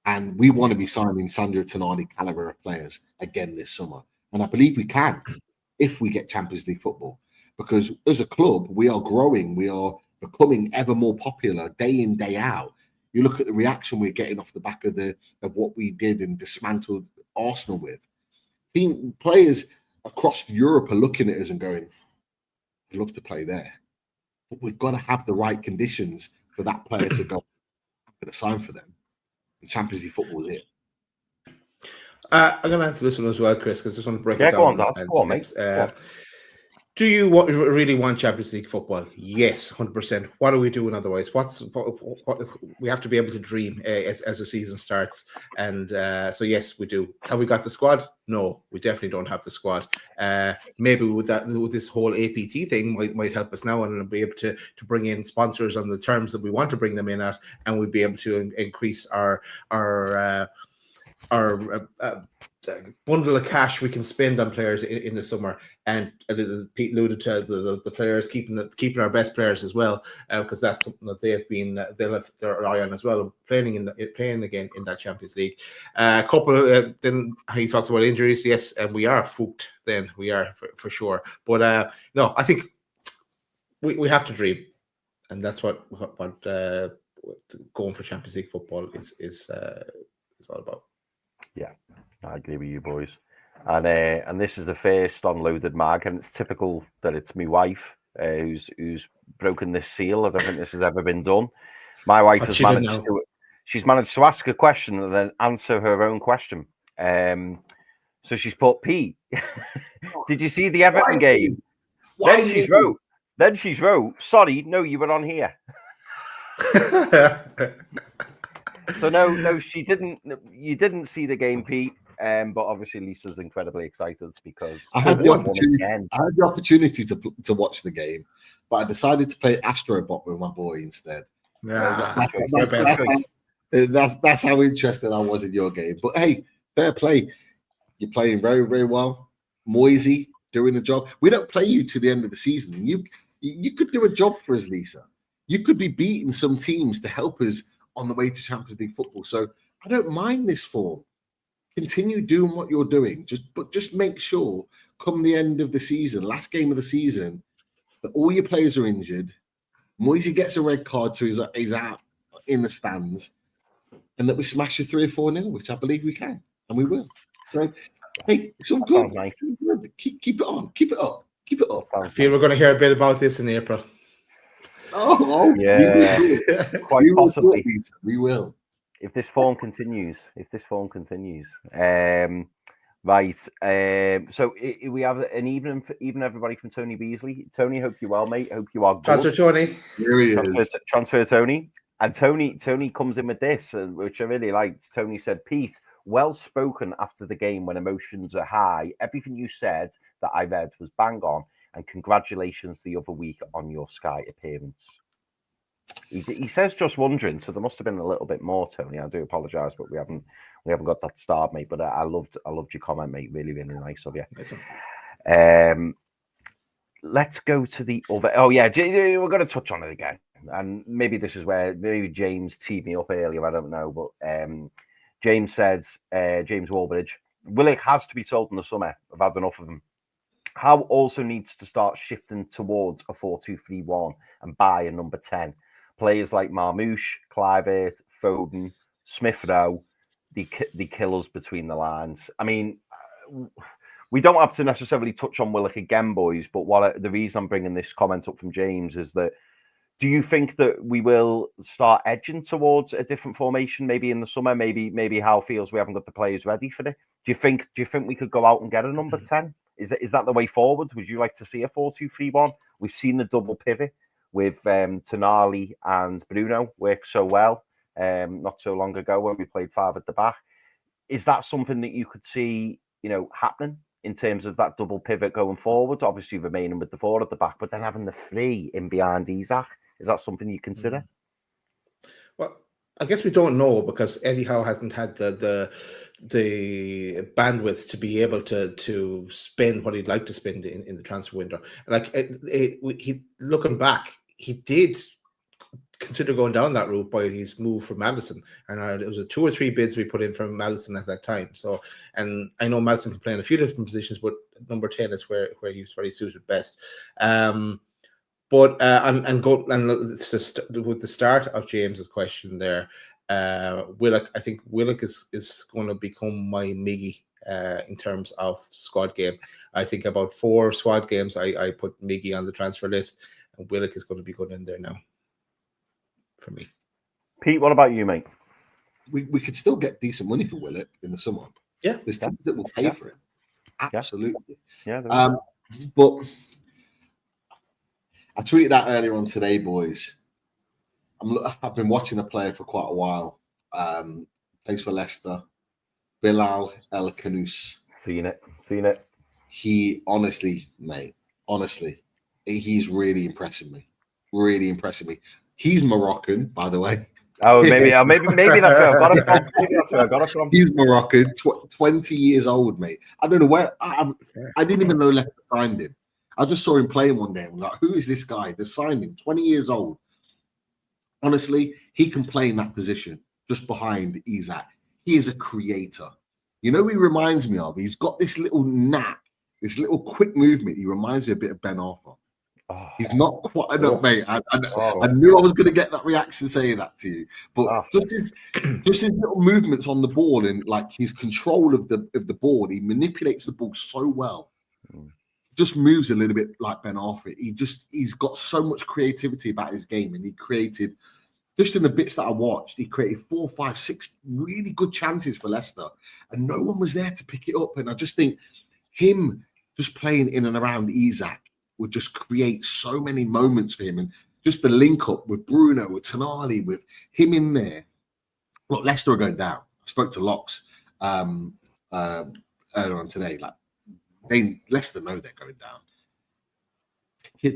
And we want to be signing Sandro Tonali caliber of players again this summer, and I believe we can if we get Champions League football. Because as a club, we are growing, we are becoming ever more popular day in, day out. You look at the reaction we're getting off the back of what we did and dismantled Arsenal with. Team players across Europe are looking at us and going, I'd love to play there. But we've got to have the right conditions for that player to go, I'm going to sign for them. And Champions League football is it. I'm going to answer this one as well, Chris, because I just want to break it down. Go on, mate. Do you really want Champions League football? Yes, 100%. What are we doing otherwise? What we have to be able to dream as the season starts. And so, yes, we do. Have we got the squad? No, we definitely don't have the squad. Maybe with this whole APT thing might help us now, and be able to bring in sponsors on the terms that we want to bring them in at, and we'd be able to increase our bundle of cash we can spend on players in the summer. And Pete alluded to the players keeping our best players as well, because that's something that they'll have their eye on as well, playing again in that Champions League. A couple then he talks about injuries, yes, and we are fooked. Then we are for sure. But no, I think we have to dream, and that's what going for Champions League football is all about. Yeah, I agree with you, boys. And this is the first unloaded mag, and it's typical that it's my wife who's broken this seal. I don't think this has ever been done. My wife has managed to ask a question and then answer her own question. So she's put, Pete, did you see the Everton game? Then she's wrote, sorry, no, you were on here. So no, she didn't. You didn't see the game, Pete. But obviously, Lisa's incredibly excited because I had the opportunity to watch the game, but I decided to play Astrobot with my boy instead. That's how interested I was in your game. But hey, fair play. You're playing very, very well. Moisey doing the job. We don't play you to the end of the season. You could do a job for us, Lisa. You could be beating some teams to help us on the way to Champions League football. So I don't mind this form. Continue doing what you're doing. Just make sure come the end of the season, last game of the season, that all your players are injured. Moisey gets a red card, so he's out in the stands, and that we smash you 3 or 4-0, which I believe we can, and we will. So hey, it's all good. Nice. Keep it on. Keep it up. Keep it up. I feel we're going to hear a bit about this in April. Oh yeah, quite possibly. We will. If this form continues. Right. So we have an even everybody from Tony Beasley. Tony, hope you're well, mate. Hope you are good. Transfer Tony. Here he is. Transfer Tony. And Tony comes in with this, which I really liked. Tony said, Pete, well spoken after the game when emotions are high. Everything you said that I read was bang on. and congratulations the other week on your Sky appearance. He says just wondering, so there must have been a little bit more, Tony. I do apologise, but we haven't got that started, mate. But I loved your comment, mate. Really, really nice of you. Let's go to the other. Oh yeah, we're going to touch on it again, and maybe this is where maybe James teed me up earlier. I don't know, but James says, James Walbridge, Willock has to be sold in the summer. I've had enough of them. Howe also needs to start shifting towards a 4-2-3-1 and buy a number 10. Players like Marmoush, Clivert, Foden, Smith Rowe, the killers between the lines. I mean, we don't have to necessarily touch on Willock again, boys, but the reason I'm bringing this comment up from James is that, do you think that we will start edging towards a different formation maybe in the summer? Maybe Howe feels we haven't got the players ready for it. Do you think we could go out and get a number 10? Is that the way forward? Would you like to see a 4-2-3-1? We've seen the double pivot with Tonali and Bruno work so well not so long ago when we played 5 at the back. Is that something that you could see, happening in terms of that double pivot going forward? Obviously remaining with the 4 at the back, but then having the 3 in behind Isaac. Is that something you consider? Well, I guess we don't know because Eddie Howe hasn't had the bandwidth to be able to spend what he'd like to spend in the transfer window. Like he looking back, he did consider going down that route by his move for Maddison, and it was 2 or 3 bids we put in from Maddison at that time. So, and I know Maddison can play in a few different positions, but number 10 is where he's suited best. But with the start of James's question there, Willock, I think Willock is going to become my Miggy in terms of squad game. I think about 4 squad games I put Miggy on the transfer list, and Willock is going to be good in there now for me. Pete, what about you, mate? We could still get decent money for Willock in the summer. Yeah, there's teams that will pay for it. Absolutely. Yeah. But I tweeted that earlier on today, boys. I've been watching a player for quite a while. Plays for Leicester. Bilal El Khanous. Seen it. He honestly, he's really impressing me. Really impressing me. He's Moroccan, by the way. Oh, maybe that's where I got it from. He's Moroccan, 20 years old, mate. I don't know where. I didn't even know Leicester signed him. I just saw him playing one day. I'm like, who is this guy? They signed him, 20 years old. Honestly, he can play in that position just behind Isaac. He is a creator. He reminds me of? He's got this little knack, this little quick movement. He reminds me a bit of Ben Arthur. Oh. He's not quite enough, mate. I knew I was going to get that reaction saying that to you. But just his little movements on the ball and like his control of the ball, he manipulates the ball so well. Just moves a little bit like Ben Arthur. He's got so much creativity about his game, and he created, just in the bits that I watched, he created 4, 5, 6 really good chances for Leicester, and no one was there to pick it up. And I just think him just playing in and around Isaac would just create so many moments for him, and just the link up with Bruno, with Tonali, with him in there. Look, Leicester are going down. I spoke to Locks earlier on today, Leicester know they're going down.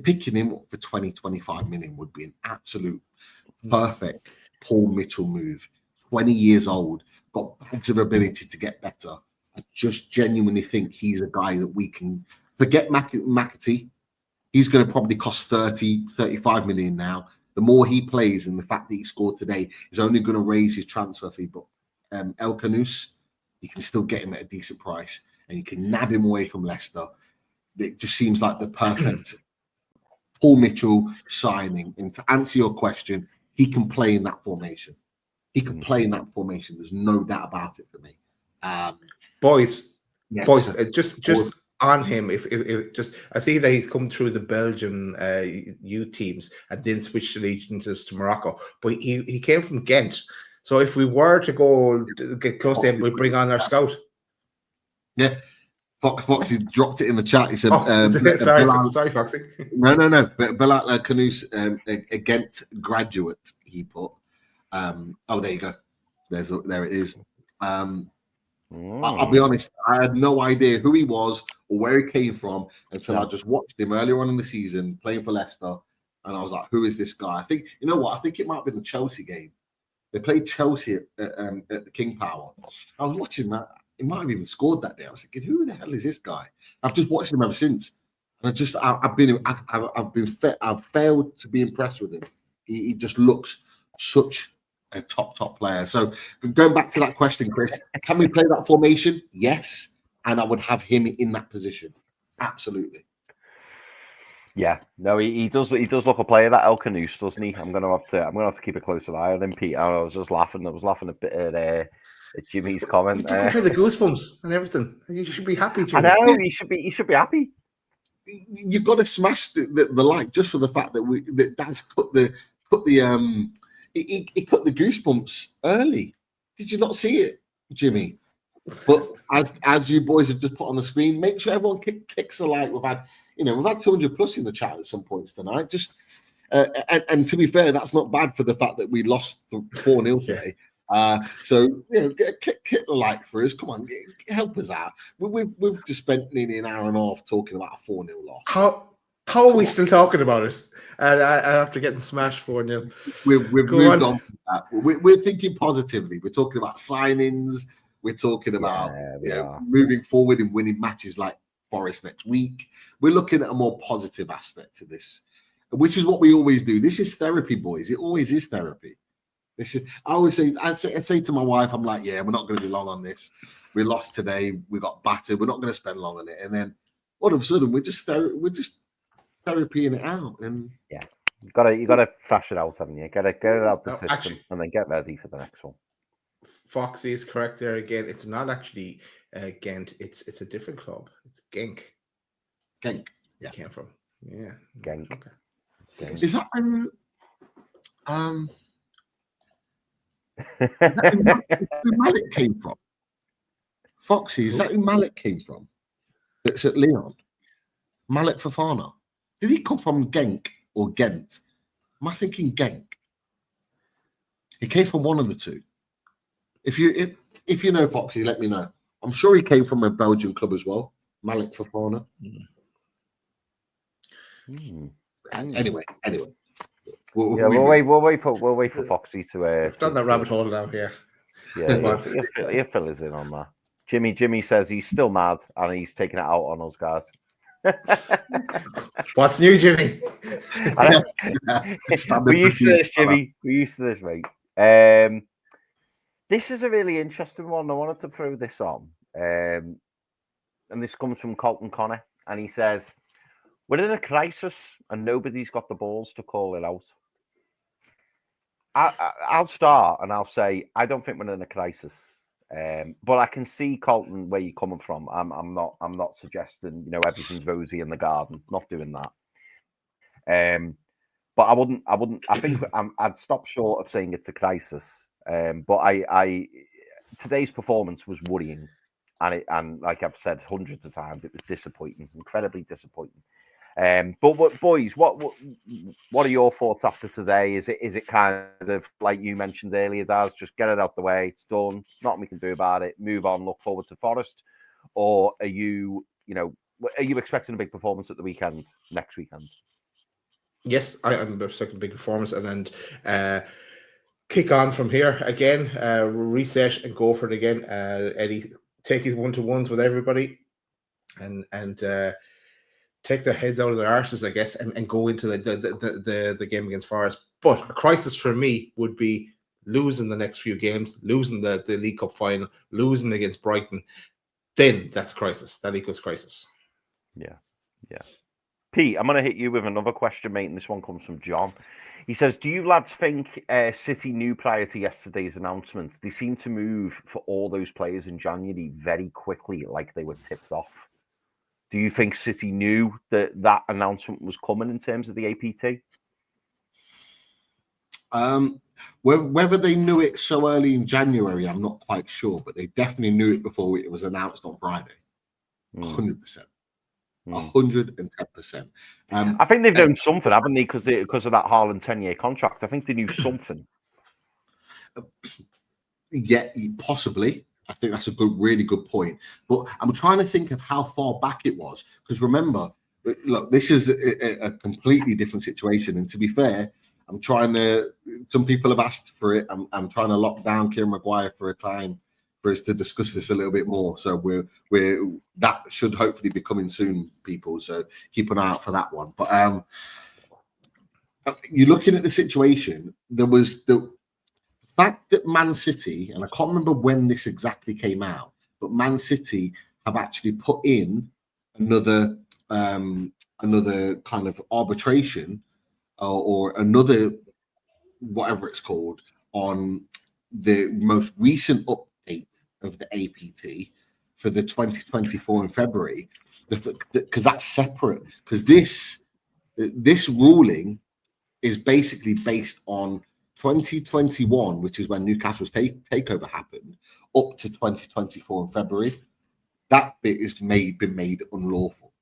Picking him up for 20-25 million would be an absolute perfect Paul Mitchell move. 20 years old, got bags of ability to get better. I just genuinely think he's a guy that we can forget. McAtee, he's going to probably cost 30-35 million now. The more he plays and the fact that he scored today is only going to raise his transfer fee. But El Khanous, you can still get him at a decent price, and you can nab him away from Leicester. It just seems like the perfect Paul Mitchell signing. And to answer your question, he can play in that formation. There's no doubt about it for me. Boys, just on him. If just I see that he's come through the Belgian youth teams and then switched allegiances to Morocco, but he came from Ghent. So if we were to go get close to him, we'd bring on our scout. Yeah, Foxy dropped it in the chat. He said, sorry, Foxy. No. Bilal Khanous, a Ghent graduate. He put. There you go. There it is. I'll be honest. I had no idea who he was or where he came from until I just watched him earlier on in the season playing for Leicester, and I was like, "Who is this guy?" I think you know what? I think it might have been the Chelsea game. They played Chelsea at the King Power. I was watching that. He might have even scored that day. I was thinking, "Who the hell is this guy?" I've just watched him ever since, and I've failed to be impressed with him. He just looks such a top player. So going back to that question, Chris, can we play that formation? Yes, and I would have him in that position. Absolutely. Yeah, no, he does look a player, that El Canous, doesn't he? I'm gonna have to keep a closer eye on him, Pete. I was just laughing. I was laughing a bit at Jimmy's comment. You play the goosebumps and everything. You should be happy, Jimmy. I know, you should be happy. You've got to smash the light just for the fact that that's cut the he cut the goosebumps early. Did you not see it, Jimmy? But as you boys have just put on the screen, make sure everyone kicks a like. We've had 200 plus in the chat at some points tonight. Just and to be fair, that's not bad for the fact that we lost 4-0 today. So kick the like for us. Come on, help us out. We've just spent nearly an hour and a half talking about a 4-0 loss. How are we still talking about it? After getting smashed 4-0. We've moved on from that. We're thinking positively. We're talking about signings. We're talking about moving forward and winning matches like Forest next week. We're looking at a more positive aspect to this, which is what we always do. This is therapy, boys. It always is therapy. I say to my wife, I'm like, we're not going to be long on this. We lost today. We got battered. We're not going to spend long on it. And then all of a sudden, we're just therapying it out. And you gotta thrash it out, haven't you? Get it out the system and then get ready for the next one. Foxy is correct there again. It's not actually Ghent. It's a different club. It's Genk. Genk. Yeah, came from. Yeah, Genk. Okay. Genk. Is that who Malik came from? Foxy, is that who Malik came from? That's at Lyon. Malik Fofana. Did he come from Genk or Ghent? Am I thinking Genk? He came from one of the two. If you know Foxy, let me know. I'm sure he came from a Belgian club as well. Malik Fofana. Anyway. We'll wait for Foxy to. It's on that rabbit hole now. Yeah. He'll fill us in on that. Jimmy says he's still mad and he's taking it out on us guys. What's new, Jimmy? We're used to this, Jimmy. We're used to this, mate. This is a really interesting one. I wanted to throw this on. And this comes from Colton Connor. And he says, we're in a crisis and nobody's got the balls to call it out. I'll start and I'll say, I don't think we're in a crisis. But I can see, Colton, where you're coming from. I'm not suggesting, everything's rosy in the garden. Not doing that. But I wouldn't. I think I'd stop short of saying it's a crisis. But I today's performance was worrying, and like I've said hundreds of times, it was disappointing, incredibly disappointing. But boys, what are your thoughts after today? Is it kind of like you mentioned earlier, Daz, just get it out the way, it's done, nothing we can do about it, move on, look forward to Forest, or are you expecting a big performance at the next weekend? Yes, I'm expecting a big performance, and then kick on from here again, reset and go for it again. Eddie, take his 1-to-1s with everybody, and take their heads out of their arses, I guess, and go into the game against Forest. But a crisis for me would be losing the next few games, losing the League Cup final, losing against Brighton. Then that's crisis. That equals crisis. Yeah. Pete, I'm going to hit you with another question, mate, and this one comes from John. He says, do you lads think City knew prior to yesterday's announcements? They seem to move for all those players in January very quickly, like they were tipped off. Do you think City knew that announcement was coming in terms of the APT? Whether they knew it so early in January, I'm not quite sure, but they definitely knew it before it was announced on Friday. 100%. 110%. I think they've known something, haven't they? Because of that Haaland 10-year contract. I think they knew something. Yeah, possibly. I think that's a really good point. But I'm trying to think of how far back it was, because remember, look, this is a completely different situation. And to be fair, I'm trying to. Some people have asked for it. I'm trying to lock down Kieran Maguire for a time for us to discuss this a little bit more. So we're that should hopefully be coming soon, people. So keep an eye out for that one. But you're looking at the situation. There was the fact that Man City, and I can't remember when this exactly came out, but Man City have actually put in another kind of arbitration or another whatever it's called on the most recent update of the APT for the 2024 in February, because that's separate. Because this ruling is basically based on 2021, which is when Newcastle's takeover happened, up to 2024 in February. That bit is been made unlawful.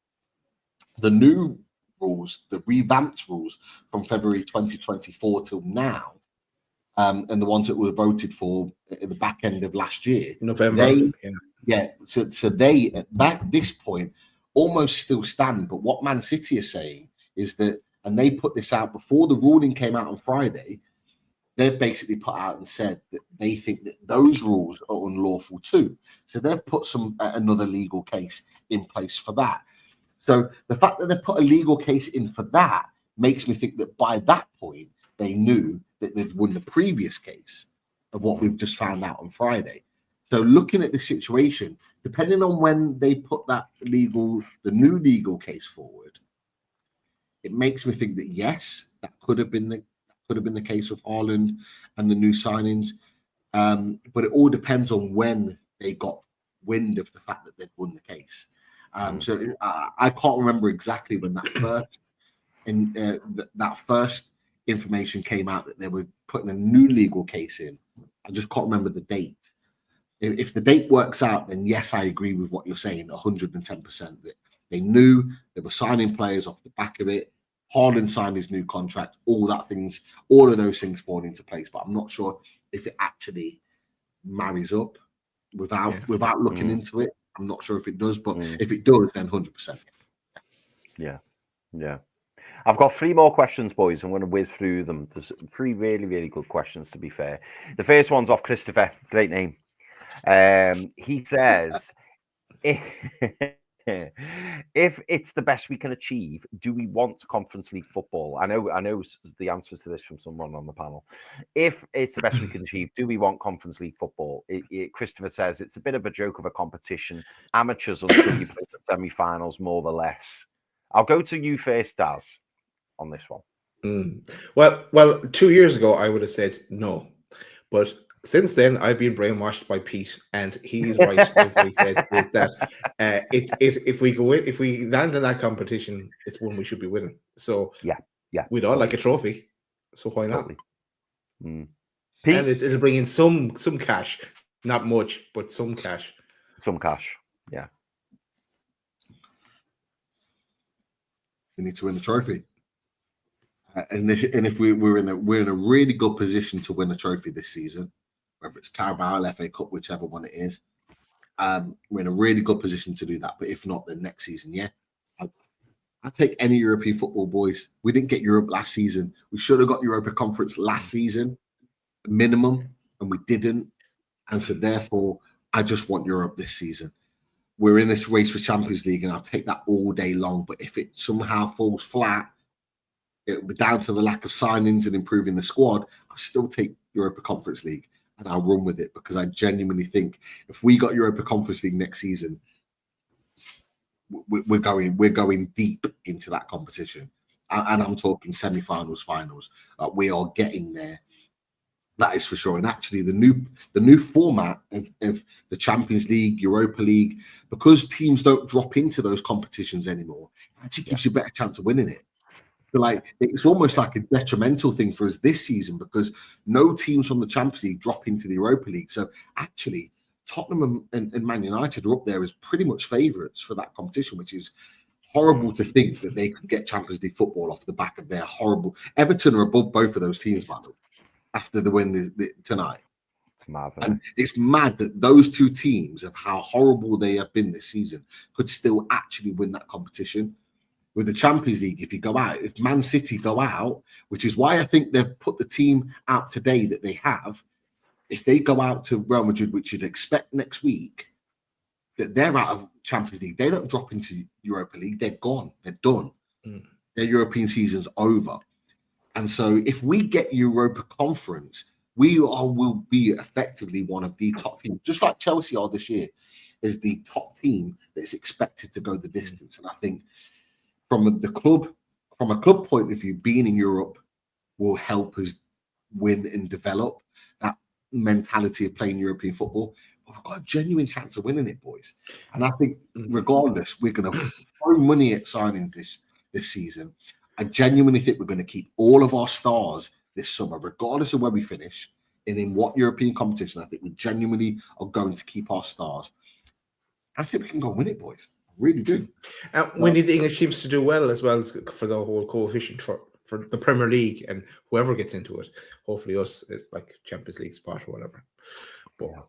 The new rules, the revamped rules from February 2024 till now, and the ones that were voted for at the back end of last year, November. So they at this point almost still stand. But what Man City are saying is that, and they put this out before the ruling came out on Friday, they've basically put out and said that they think that those rules are unlawful too. So they've put another legal case in place for that. So the fact that they put a legal case in for that makes me think that by that point, they knew that they'd won the previous case of what we've just found out on Friday. So looking at the situation, depending on when they put the new legal case forward, it makes me think that yes, that could have been the case with Haaland and the new signings. But it all depends on when they got wind of the fact that they'd won the case. So I can't remember exactly when that first information came out that they were putting a new legal case in. I just can't remember the date. If the date works out, then yes, I agree with what you're saying, 110%. That they knew they were signing players off the back of it. Haaland signed his new contract. All of those things fall into place. But I'm not sure if it actually marries up without looking into it. I'm not sure if it does, but if it does, then 100%. Yeah. I've got 3 more questions, boys. I'm going to whiz through them. There's 3 really, really good questions, to be fair. The first one's off Christopher. Great name. He says, if it's the best we can achieve, do we want Conference League football? I know the answer to this from someone on the panel. If it's the best we can achieve, do we want Conference League football? Christopher says it's a bit of a joke of a competition. Amateurs until you play the semi-finals, more or less. I'll go to you first, Daz, on this one. Well, 2 years ago, I would have said no. But since then, I've been brainwashed by Pete, and he's right when he said is that if we land in that competition, it's one we should be winning. So yeah, we'd all like a trophy. So why not? Pete? And it'll bring in some cash, not much, but some cash. Some cash, yeah. We need to win the trophy, and if we're in a really good position to win a trophy this season, whether it's Carabao, FA Cup, whichever one it is, we're in a really good position to do that. But if not, then next season, I'd take any European football, boys. We didn't get Europe last season. We should have got Europa Conference last season, minimum, and we didn't. And so therefore, I just want Europe this season. We're in this race for Champions League, and I'll take that all day long. But if it somehow falls flat, it'll be down to the lack of signings and improving the squad. I'll still take Europa Conference League, and I'll run with it, because I genuinely think if we got Europa Conference League next season, we're going deep into that competition. And I'm talking semi-finals, finals. We are getting there. That is for sure. And actually, the new format of the Champions League, Europa League, because teams don't drop into those competitions anymore, it actually gives you a better chance of winning it. But it's almost like a detrimental thing for us this season, because no teams from the Champions League drop into the Europa League. So actually, Tottenham and Man United are up there as pretty much favourites for that competition, which is horrible to think that they could get Champions League football off the back of their horrible. Everton are above both of those teams, man, after the win tonight. mad. And it's mad that those two teams, of how horrible they have been this season, could still actually win that competition. With the Champions League, if you go out, if Man City go out, which is why I think they've put the team out today that they have, if they go out to Real Madrid, which you'd expect next week, that they're out of Champions League. They don't drop into Europa League. They're gone. They're done. Their European season's over. And so if we get Europa Conference, will be effectively one of the top teams, just like Chelsea are this year, is the top team that's expected to go the distance. And I think from a club point of view, being in Europe will help us win and develop that mentality of playing European football. But we've got a genuine chance of winning it, boys. And I think regardless, we're going to throw money at signings this season. I genuinely think we're going to keep all of our stars this summer, regardless of where we finish and in what European competition. I think we genuinely are going to keep our stars. I think we can go win it, boys. I really do. We need the English teams to do well as well for the whole coefficient for the Premier League and whoever gets into it. Hopefully us, like Champions League spot or whatever. But,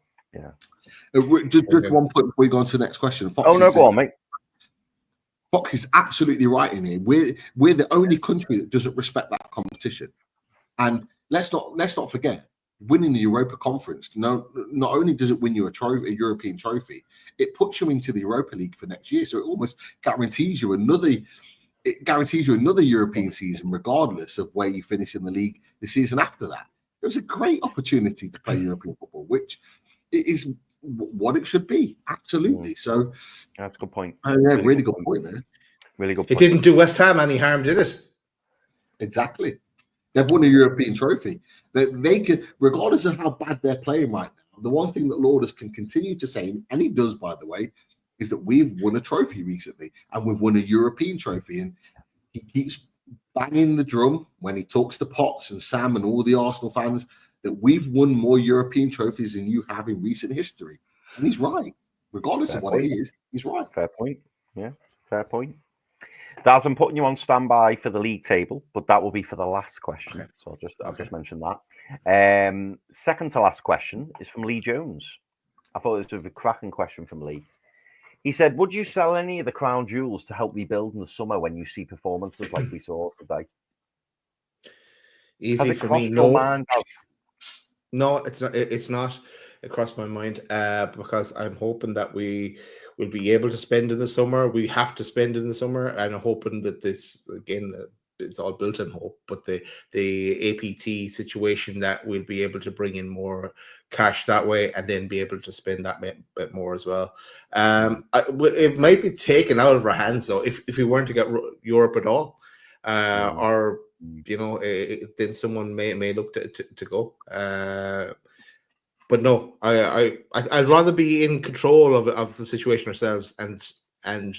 Just 1 point before we go on to the next question. Go on, mate. Fox is absolutely right in here. We're the only country that doesn't respect that competition. And let's not forget, winning the Europa Conference, not only does it win you a European trophy, it puts you into the Europa League for next year. So it almost guarantees you another European season, regardless of where you finish in the league the season after that. It was a great opportunity to play European football, which is what it should be. Absolutely. So that's a good point. Really good point there. Really good point. It didn't do West Ham any harm, did it? Exactly. They've won a European trophy. They could, regardless of how bad they're playing right now, the one thing that Lourdes can continue to say, and he does, by the way, is that we've won a trophy recently, and we've won a European trophy. And he keeps banging the drum when he talks to Potts and Sam and all the Arsenal fans that we've won more European trophies than you have in recent history. And he's right. Regardless of what it is, he's right. Fair point. Yeah, fair point. Daz, I'm putting you on standby for the league table, but that will be for the last question. Okay. So I'll just mention that. Second to last question is from Lee Jones. I thought it was a cracking question from Lee. He said, would you sell any of the crown jewels to help rebuild in the summer when you see performances like we saw today? Easy for me. No, it's not. It's not across my mind because I'm hoping that we will be able to spend in the summer. We have to spend in the summer, and I'm hoping that this, again, it's all built on hope. But the APT situation, that we'll be able to bring in more cash that way, and then be able to spend that bit more as well. It might be taken out of our hands though if we weren't to get Europe at all, or then someone may look to go. But no, I'd rather be in control of the situation ourselves, and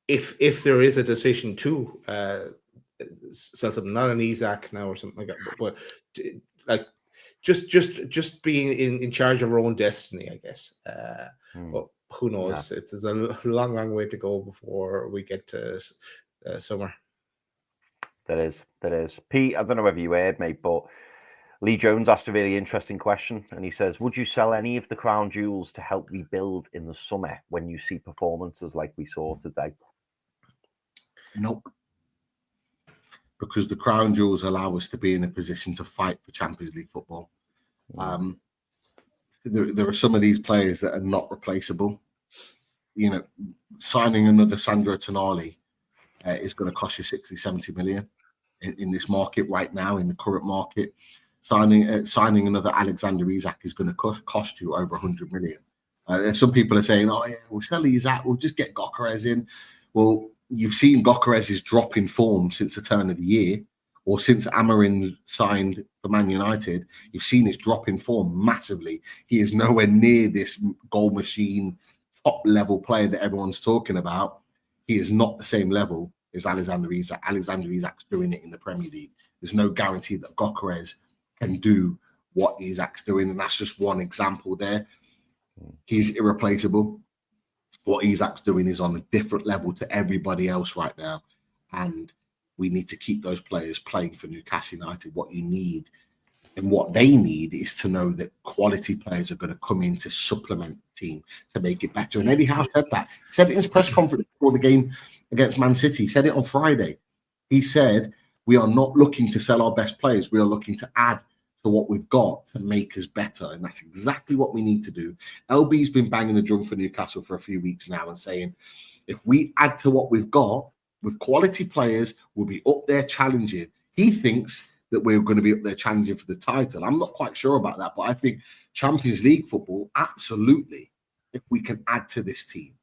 if there is a decision to sell something, not an Isaac now or something like that, but like just being in charge of our own destiny, I guess. But who knows? Yeah. It's a long way to go before we get to summer. That is. Pete, I don't know whether you heard, mate, but Lee Jones asked a really interesting question, and he says, would you sell any of the crown jewels to help rebuild in the summer when you see performances like we saw today? Nope. Because the crown jewels allow us to be in a position to fight for Champions League football. There are some of these players that are not replaceable. Signing another Sandro Tonali is going to cost you 60, 70 million in this market right now, in the current market. Signing another Alexander Isak is going to cost you over 100 million. Some people are saying, oh yeah, we'll sell Isak, we'll just get Gyökeres in. Well, you've seen Gyökeres' drop in form since the turn of the year, or since Amorim signed for Man United. You've seen his drop in form massively. He is nowhere near this goal machine, top level player that everyone's talking about. He is not the same level as Alexander Isak. Alexander Isak's doing it in the Premier League. There's no guarantee that Gyökeres can do what Isak's doing, and that's just one example there. He's irreplaceable. What Isak's doing is on a different level to everybody else right now, and we need to keep those players playing for Newcastle United. What you need And what they need is to know that quality players are going to come in to supplement the team to make it better. And Eddie Howe said that. He said it in his press conference before the game against Man City. He said it on Friday. He said, we are not looking to sell our best players. We are looking to add to what we've got to make us better. And that's exactly what we need to do. LB's been banging the drum for Newcastle for a few weeks now and saying, if we add to what we've got with quality players, we'll be up there challenging. He thinks that we're going to be up there challenging for the title. I'm not quite sure about that, but I think Champions League football, absolutely, if we can add to this team.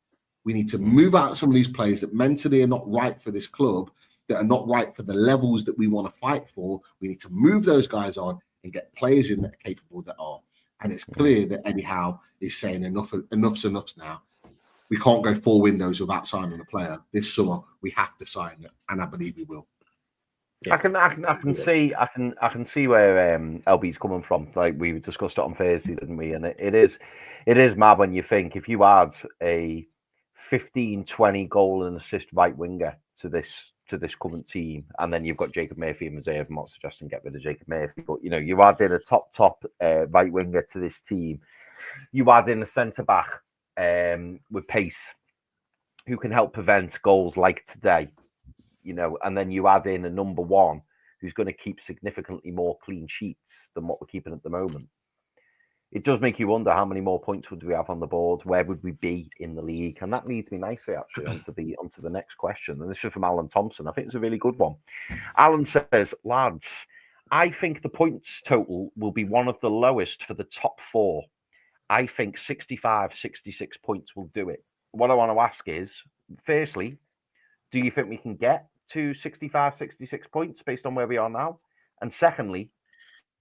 We need to move out some of these players that mentally are not right for this club, that are not right for the levels that we want to fight for. We need to move those guys on and get players in that are capable that are. And it's clear that Eddie Howe is saying enough's enough now. We can't go 4 windows without signing a player. This summer, we have to sign it, and I believe we will. Yeah. I can see where LB's coming from. Like we discussed it on Thursday, didn't we? And it is mad when you think if you add a 15-20 goal and assist right winger to this current team, and then you've got Jacob Murphy in reserve. I'm not suggesting get rid of Jacob Murphy, but you add in a top right winger to this team. You add in a centre back with pace who can help prevent goals like today. And then you add in a number 1 who's going to keep significantly more clean sheets than what we're keeping at the moment. It does make you wonder how many more points would we have on the board? Where would we be in the league? And that leads me nicely, actually, onto the next question. And this is from Alan Thompson. I think it's a really good one. Alan says, lads, I think the points total will be one of the lowest for the top 4. I think 65, 66 points will do it. What I want to ask is, firstly, do you think we can get to 65, 66 points based on where we are now? And secondly,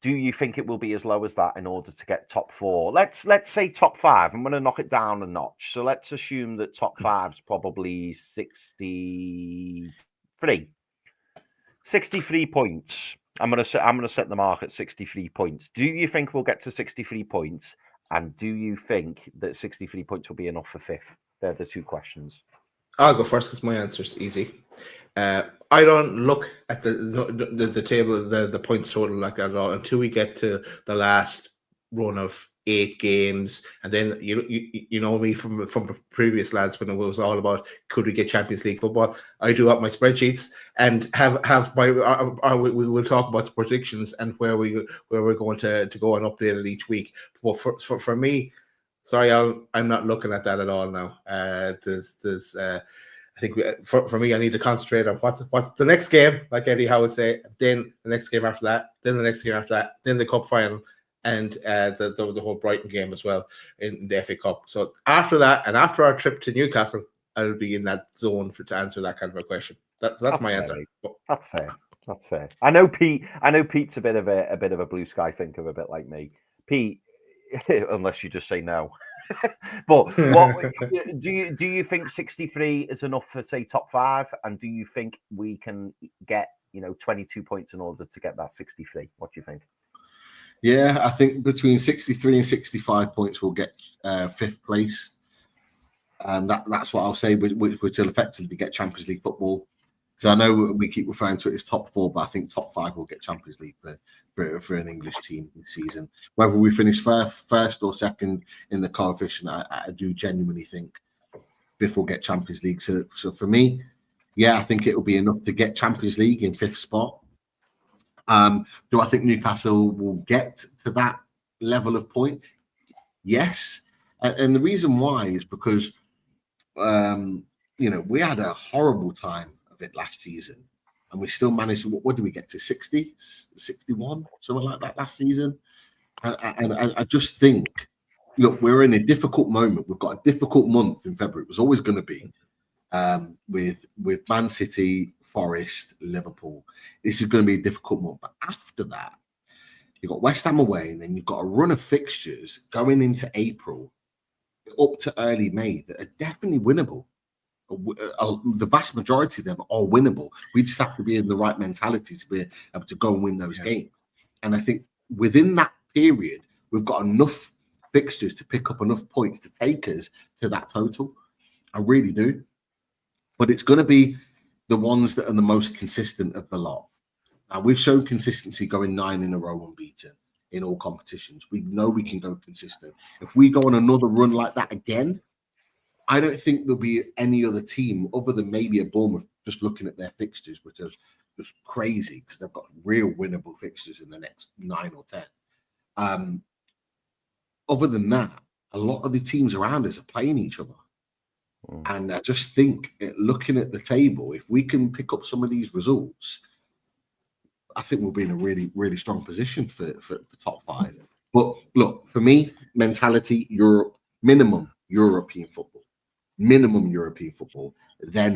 do you think it will be as low as that in order to get top 4? Let's say top 5. I'm going to knock it down a notch. So let's assume that top 5's probably 63 points. I'm going to set the mark at 63 points. Do you think we'll get to 63 points? And do you think that 63 points will be enough for 5th? They're the 2 questions. I'll go first because my answer's easy. I don't look at the table, the points total like that at all until we get to the last run of 8 games, and then you know me from previous lads when it was all about could we get Champions League football. I do up my spreadsheets and have my we will talk about the predictions and where we're going to go and update it each week. But for me, sorry, I'm not looking at that at all now. There's I think for me, I need to concentrate on what's the next game, like Eddie Howe would say, then the next game after that, then the next game after that, then the cup final, and the whole Brighton game as well in the FA Cup. So after that, and after our trip to Newcastle, I'll be in that zone to answer that kind of a question. That's my answer. That's fair. That's fair. I know Pete's a bit of a blue sky thinker, a bit like me. Pete, unless you just say no. But what do you think 63 is enough for, say, top 5? And do you think we can get 22 points in order to get that 63? What do you think? Yeah, I think between 63 and 65 points we'll get 5th place. And that's what I'll say, which will effectively get Champions League football. Because I know we keep referring to it as top 4, but I think top 5 will get Champions League for an English team this season. Whether we finish first or second in the coefficient, I do genuinely think 5th will get Champions League. So for me, yeah, I think it will be enough to get Champions League in 5th spot. Do I think Newcastle will get to that level of points? Yes. And the reason why is because, we had a horrible time of it last season. And we still managed to, what did we get to, 60, 61, something like that last season? And I just think, look, we're in a difficult moment. We've got a difficult month in February. It was always going to be with Man City, Forest, Liverpool. This is going to be a difficult month. But after that, you've got West Ham away, and then you've got a run of fixtures going into April up to early May that are definitely winnable. The vast majority of them are winnable. We just have to be in the right mentality to be able to go and win those games. And I think within that period, we've got enough fixtures to pick up enough points to take us to that total. I really do. But it's going to be the ones that are the most consistent of the lot. Now, we've shown consistency going 9 in a row unbeaten in all competitions. We know we can go consistent. If we go on another run like that again, I don't think there'll be any other team other than maybe a Bournemouth, just looking at their fixtures, which are just crazy because they've got real winnable fixtures in the next 9 or 10. Other than that, a lot of the teams around us are playing each other. And I just think, looking at the table, if we can pick up some of these results, I think we'll be in a really, really strong position for the top 5. But look, for me, mentality, Europe, minimum European football. Then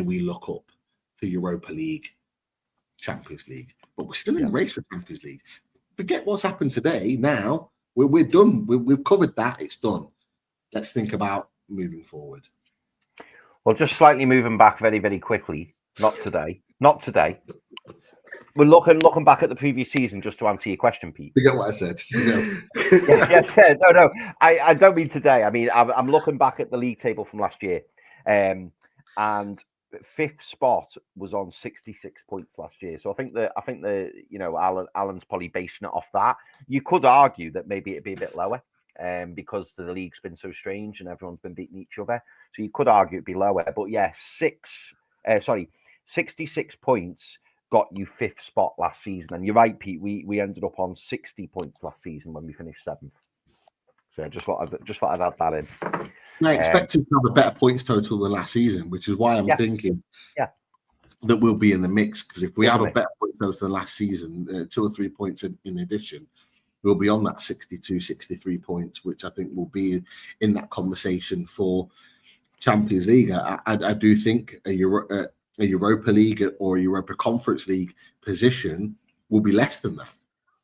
we look up to Europa League, Champions League. But we're still in the race for Champions League. Forget what's happened today. Now we're done. We've covered that. It's done. Let's think about moving forward. Well, just slightly moving back very, very quickly. Not today. We're looking back at the previous season, just to answer your question, Pete. Forget what I said. No. I don't mean today. I mean, I'm looking back at the league table from last year, and 5th spot was on 66 points last year. So I think Alan's probably basing it off that. You could argue that maybe it'd be a bit lower, because the league's been so strange and everyone's been beating each other. So you could argue it'd be lower. But yeah, 66 points got you 5th spot last season. And you're right, Pete, we ended up on 60 points last season when we finished 7th. So I just thought I'd add that in. I expect to have a better points total than last season, which is why I'm thinking that we'll be in the mix. Because if we have a better points total than last season, 2 or 3 points in addition, we'll be on that 62, 63 points, which I think will be in that conversation for Champions League. I do think a Europa League or a Europa Conference League position will be less than that.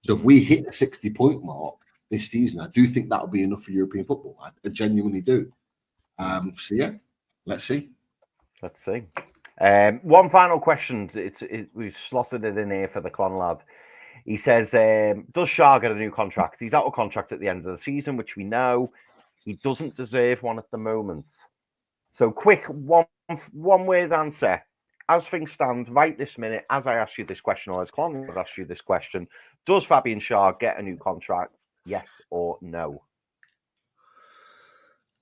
So if we hit the 60-point mark this season, I do think that'll be enough for European football. I genuinely do. So yeah, let's see. One final question. We've slotted it in here for the Clon lad. He says, does Shah get a new contract? He's out of contract at the end of the season, which we know. He doesn't deserve one at the moment. So quick, one-word answer. As things stand right this minute, as I asked you this question, or as Clon has asked you this question, does Fabian Shah get a new contract? Yes or no?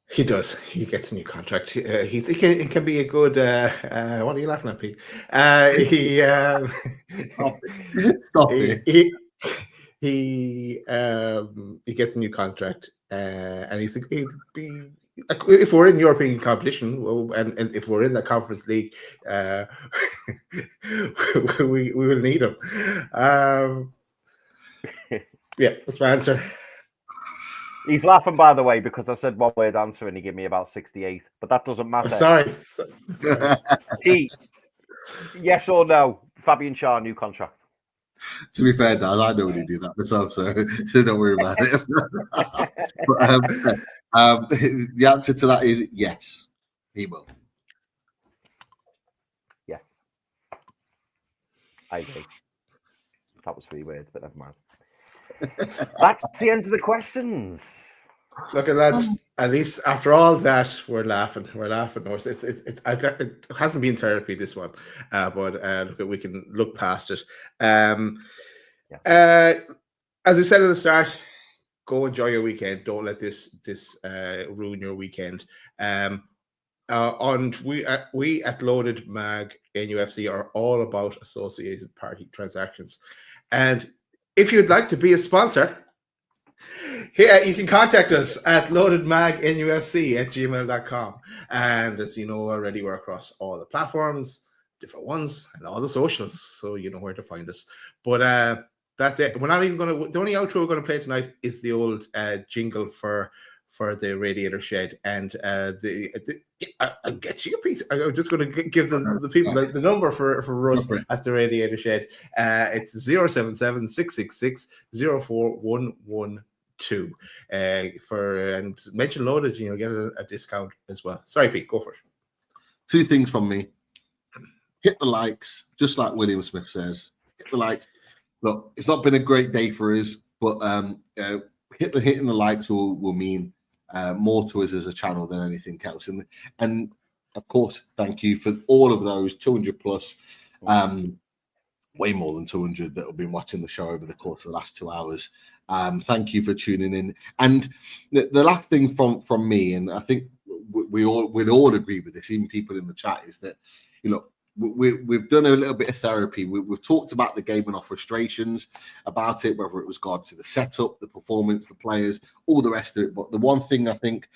He does. He gets a new contract. He can be a good. What are you laughing at, Pete? Stop it. He gets a new contract, and he'd be. If we're in European competition, and if we're in the Conference League, we will need him. Yeah, that's my answer. He's laughing, by the way, because I said one word answer and he gave me about 68, but that doesn't matter. Sorry. Pete, yes or no? Fabian Shah, new contract. To be fair, Dad, I don't really do that myself, so don't worry about it. But, the answer to that is yes, he will. Yes. I agree. That was 3 words, but never mind. That's the end of the questions. Look, lads, at least after all that, we're laughing. It hasn't been therapy, this one, but we can look past it. As we said at the start, go enjoy your weekend. Don't let this ruin your weekend. And we at Loaded Mag NUFC are all about associated party transactions. And if you'd like to be a sponsor, here you can contact us at loadedmagnufc@gmail.com. And as you know already, we're across all the platforms, different ones, and all the socials, so you know where to find us. But that's it. We're not even going to. The only outro we're going to play tonight is the old jingle for the Radiator Shed, and I'll get you a piece. I'm just going to give the people the number for Russ at the Radiator Shed. It's 077-666-04112. And mention Loaded, get a discount as well. Sorry, Pete, go for it. 2 things from me. Hit the likes, just like William Smith says. Hit the likes. Look, it's not been a great day for us, but hitting the likes will mean more to us as a channel than anything else. And of course, thank you for all of those 200 plus way more than 200 that have been watching the show over the course of the last 2 hours. Thank you for tuning in. And the last thing from me, and I think we'd all agree with this, even people in the chat, is that, you know, we've done a little bit of therapy. We've talked about the game and our frustrations about it, whether it was regard to the setup, the performance, the players, all the rest of it. But the one thing I think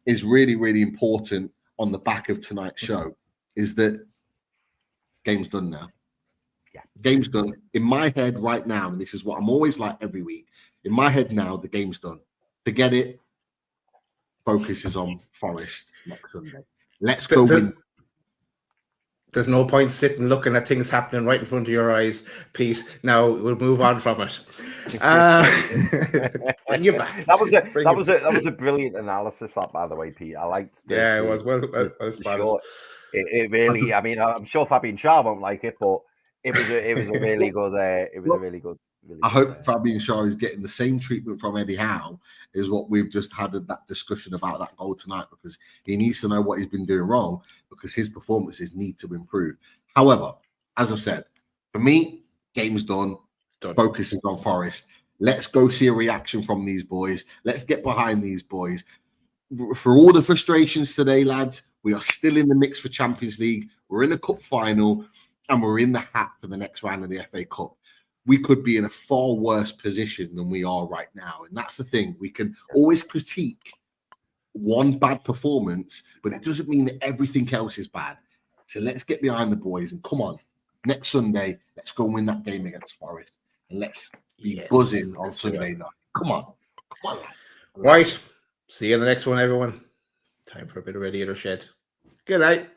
is really, really important on the back of tonight's show is that game's done now. Yeah. Game's done. In my head right now, and this is what I'm always like every week, in my head now, the game's done. Forget it. Focus is on Forest next Sunday. Let's go win. There's no point sitting looking at things happening right in front of your eyes, Pete. Now we'll move on from it. Bring you back. That was a brilliant analysis, that, by the way, Pete. I liked. It was well spotted. It really. I mean, I'm sure Fabian Schär won't like it, but it was a really good. It was a really good. I hope Fabian Schär is getting the same treatment from Eddie Howe as what we've just had that discussion about that goal tonight, because he needs to know what he's been doing wrong, because his performances need to improve. However, as I've said, for me, game's done. Focus is on Forest. Let's go see a reaction from these boys. Let's get behind these boys. For all the frustrations today, lads, we are still in the mix for Champions League. We're in the cup final, and we're in the hat for the next round of the FA Cup. We could be in a far worse position than we are right now. And that's the thing. We can always critique one bad performance, but it doesn't mean that everything else is bad. So let's get behind the boys and come on. Next Sunday, let's go and win that game against Forest. And let's be buzzing on Sunday night. Come on. Come on. Right. See you in the next one, everyone. Time for a bit of Radiator Shed. Good night.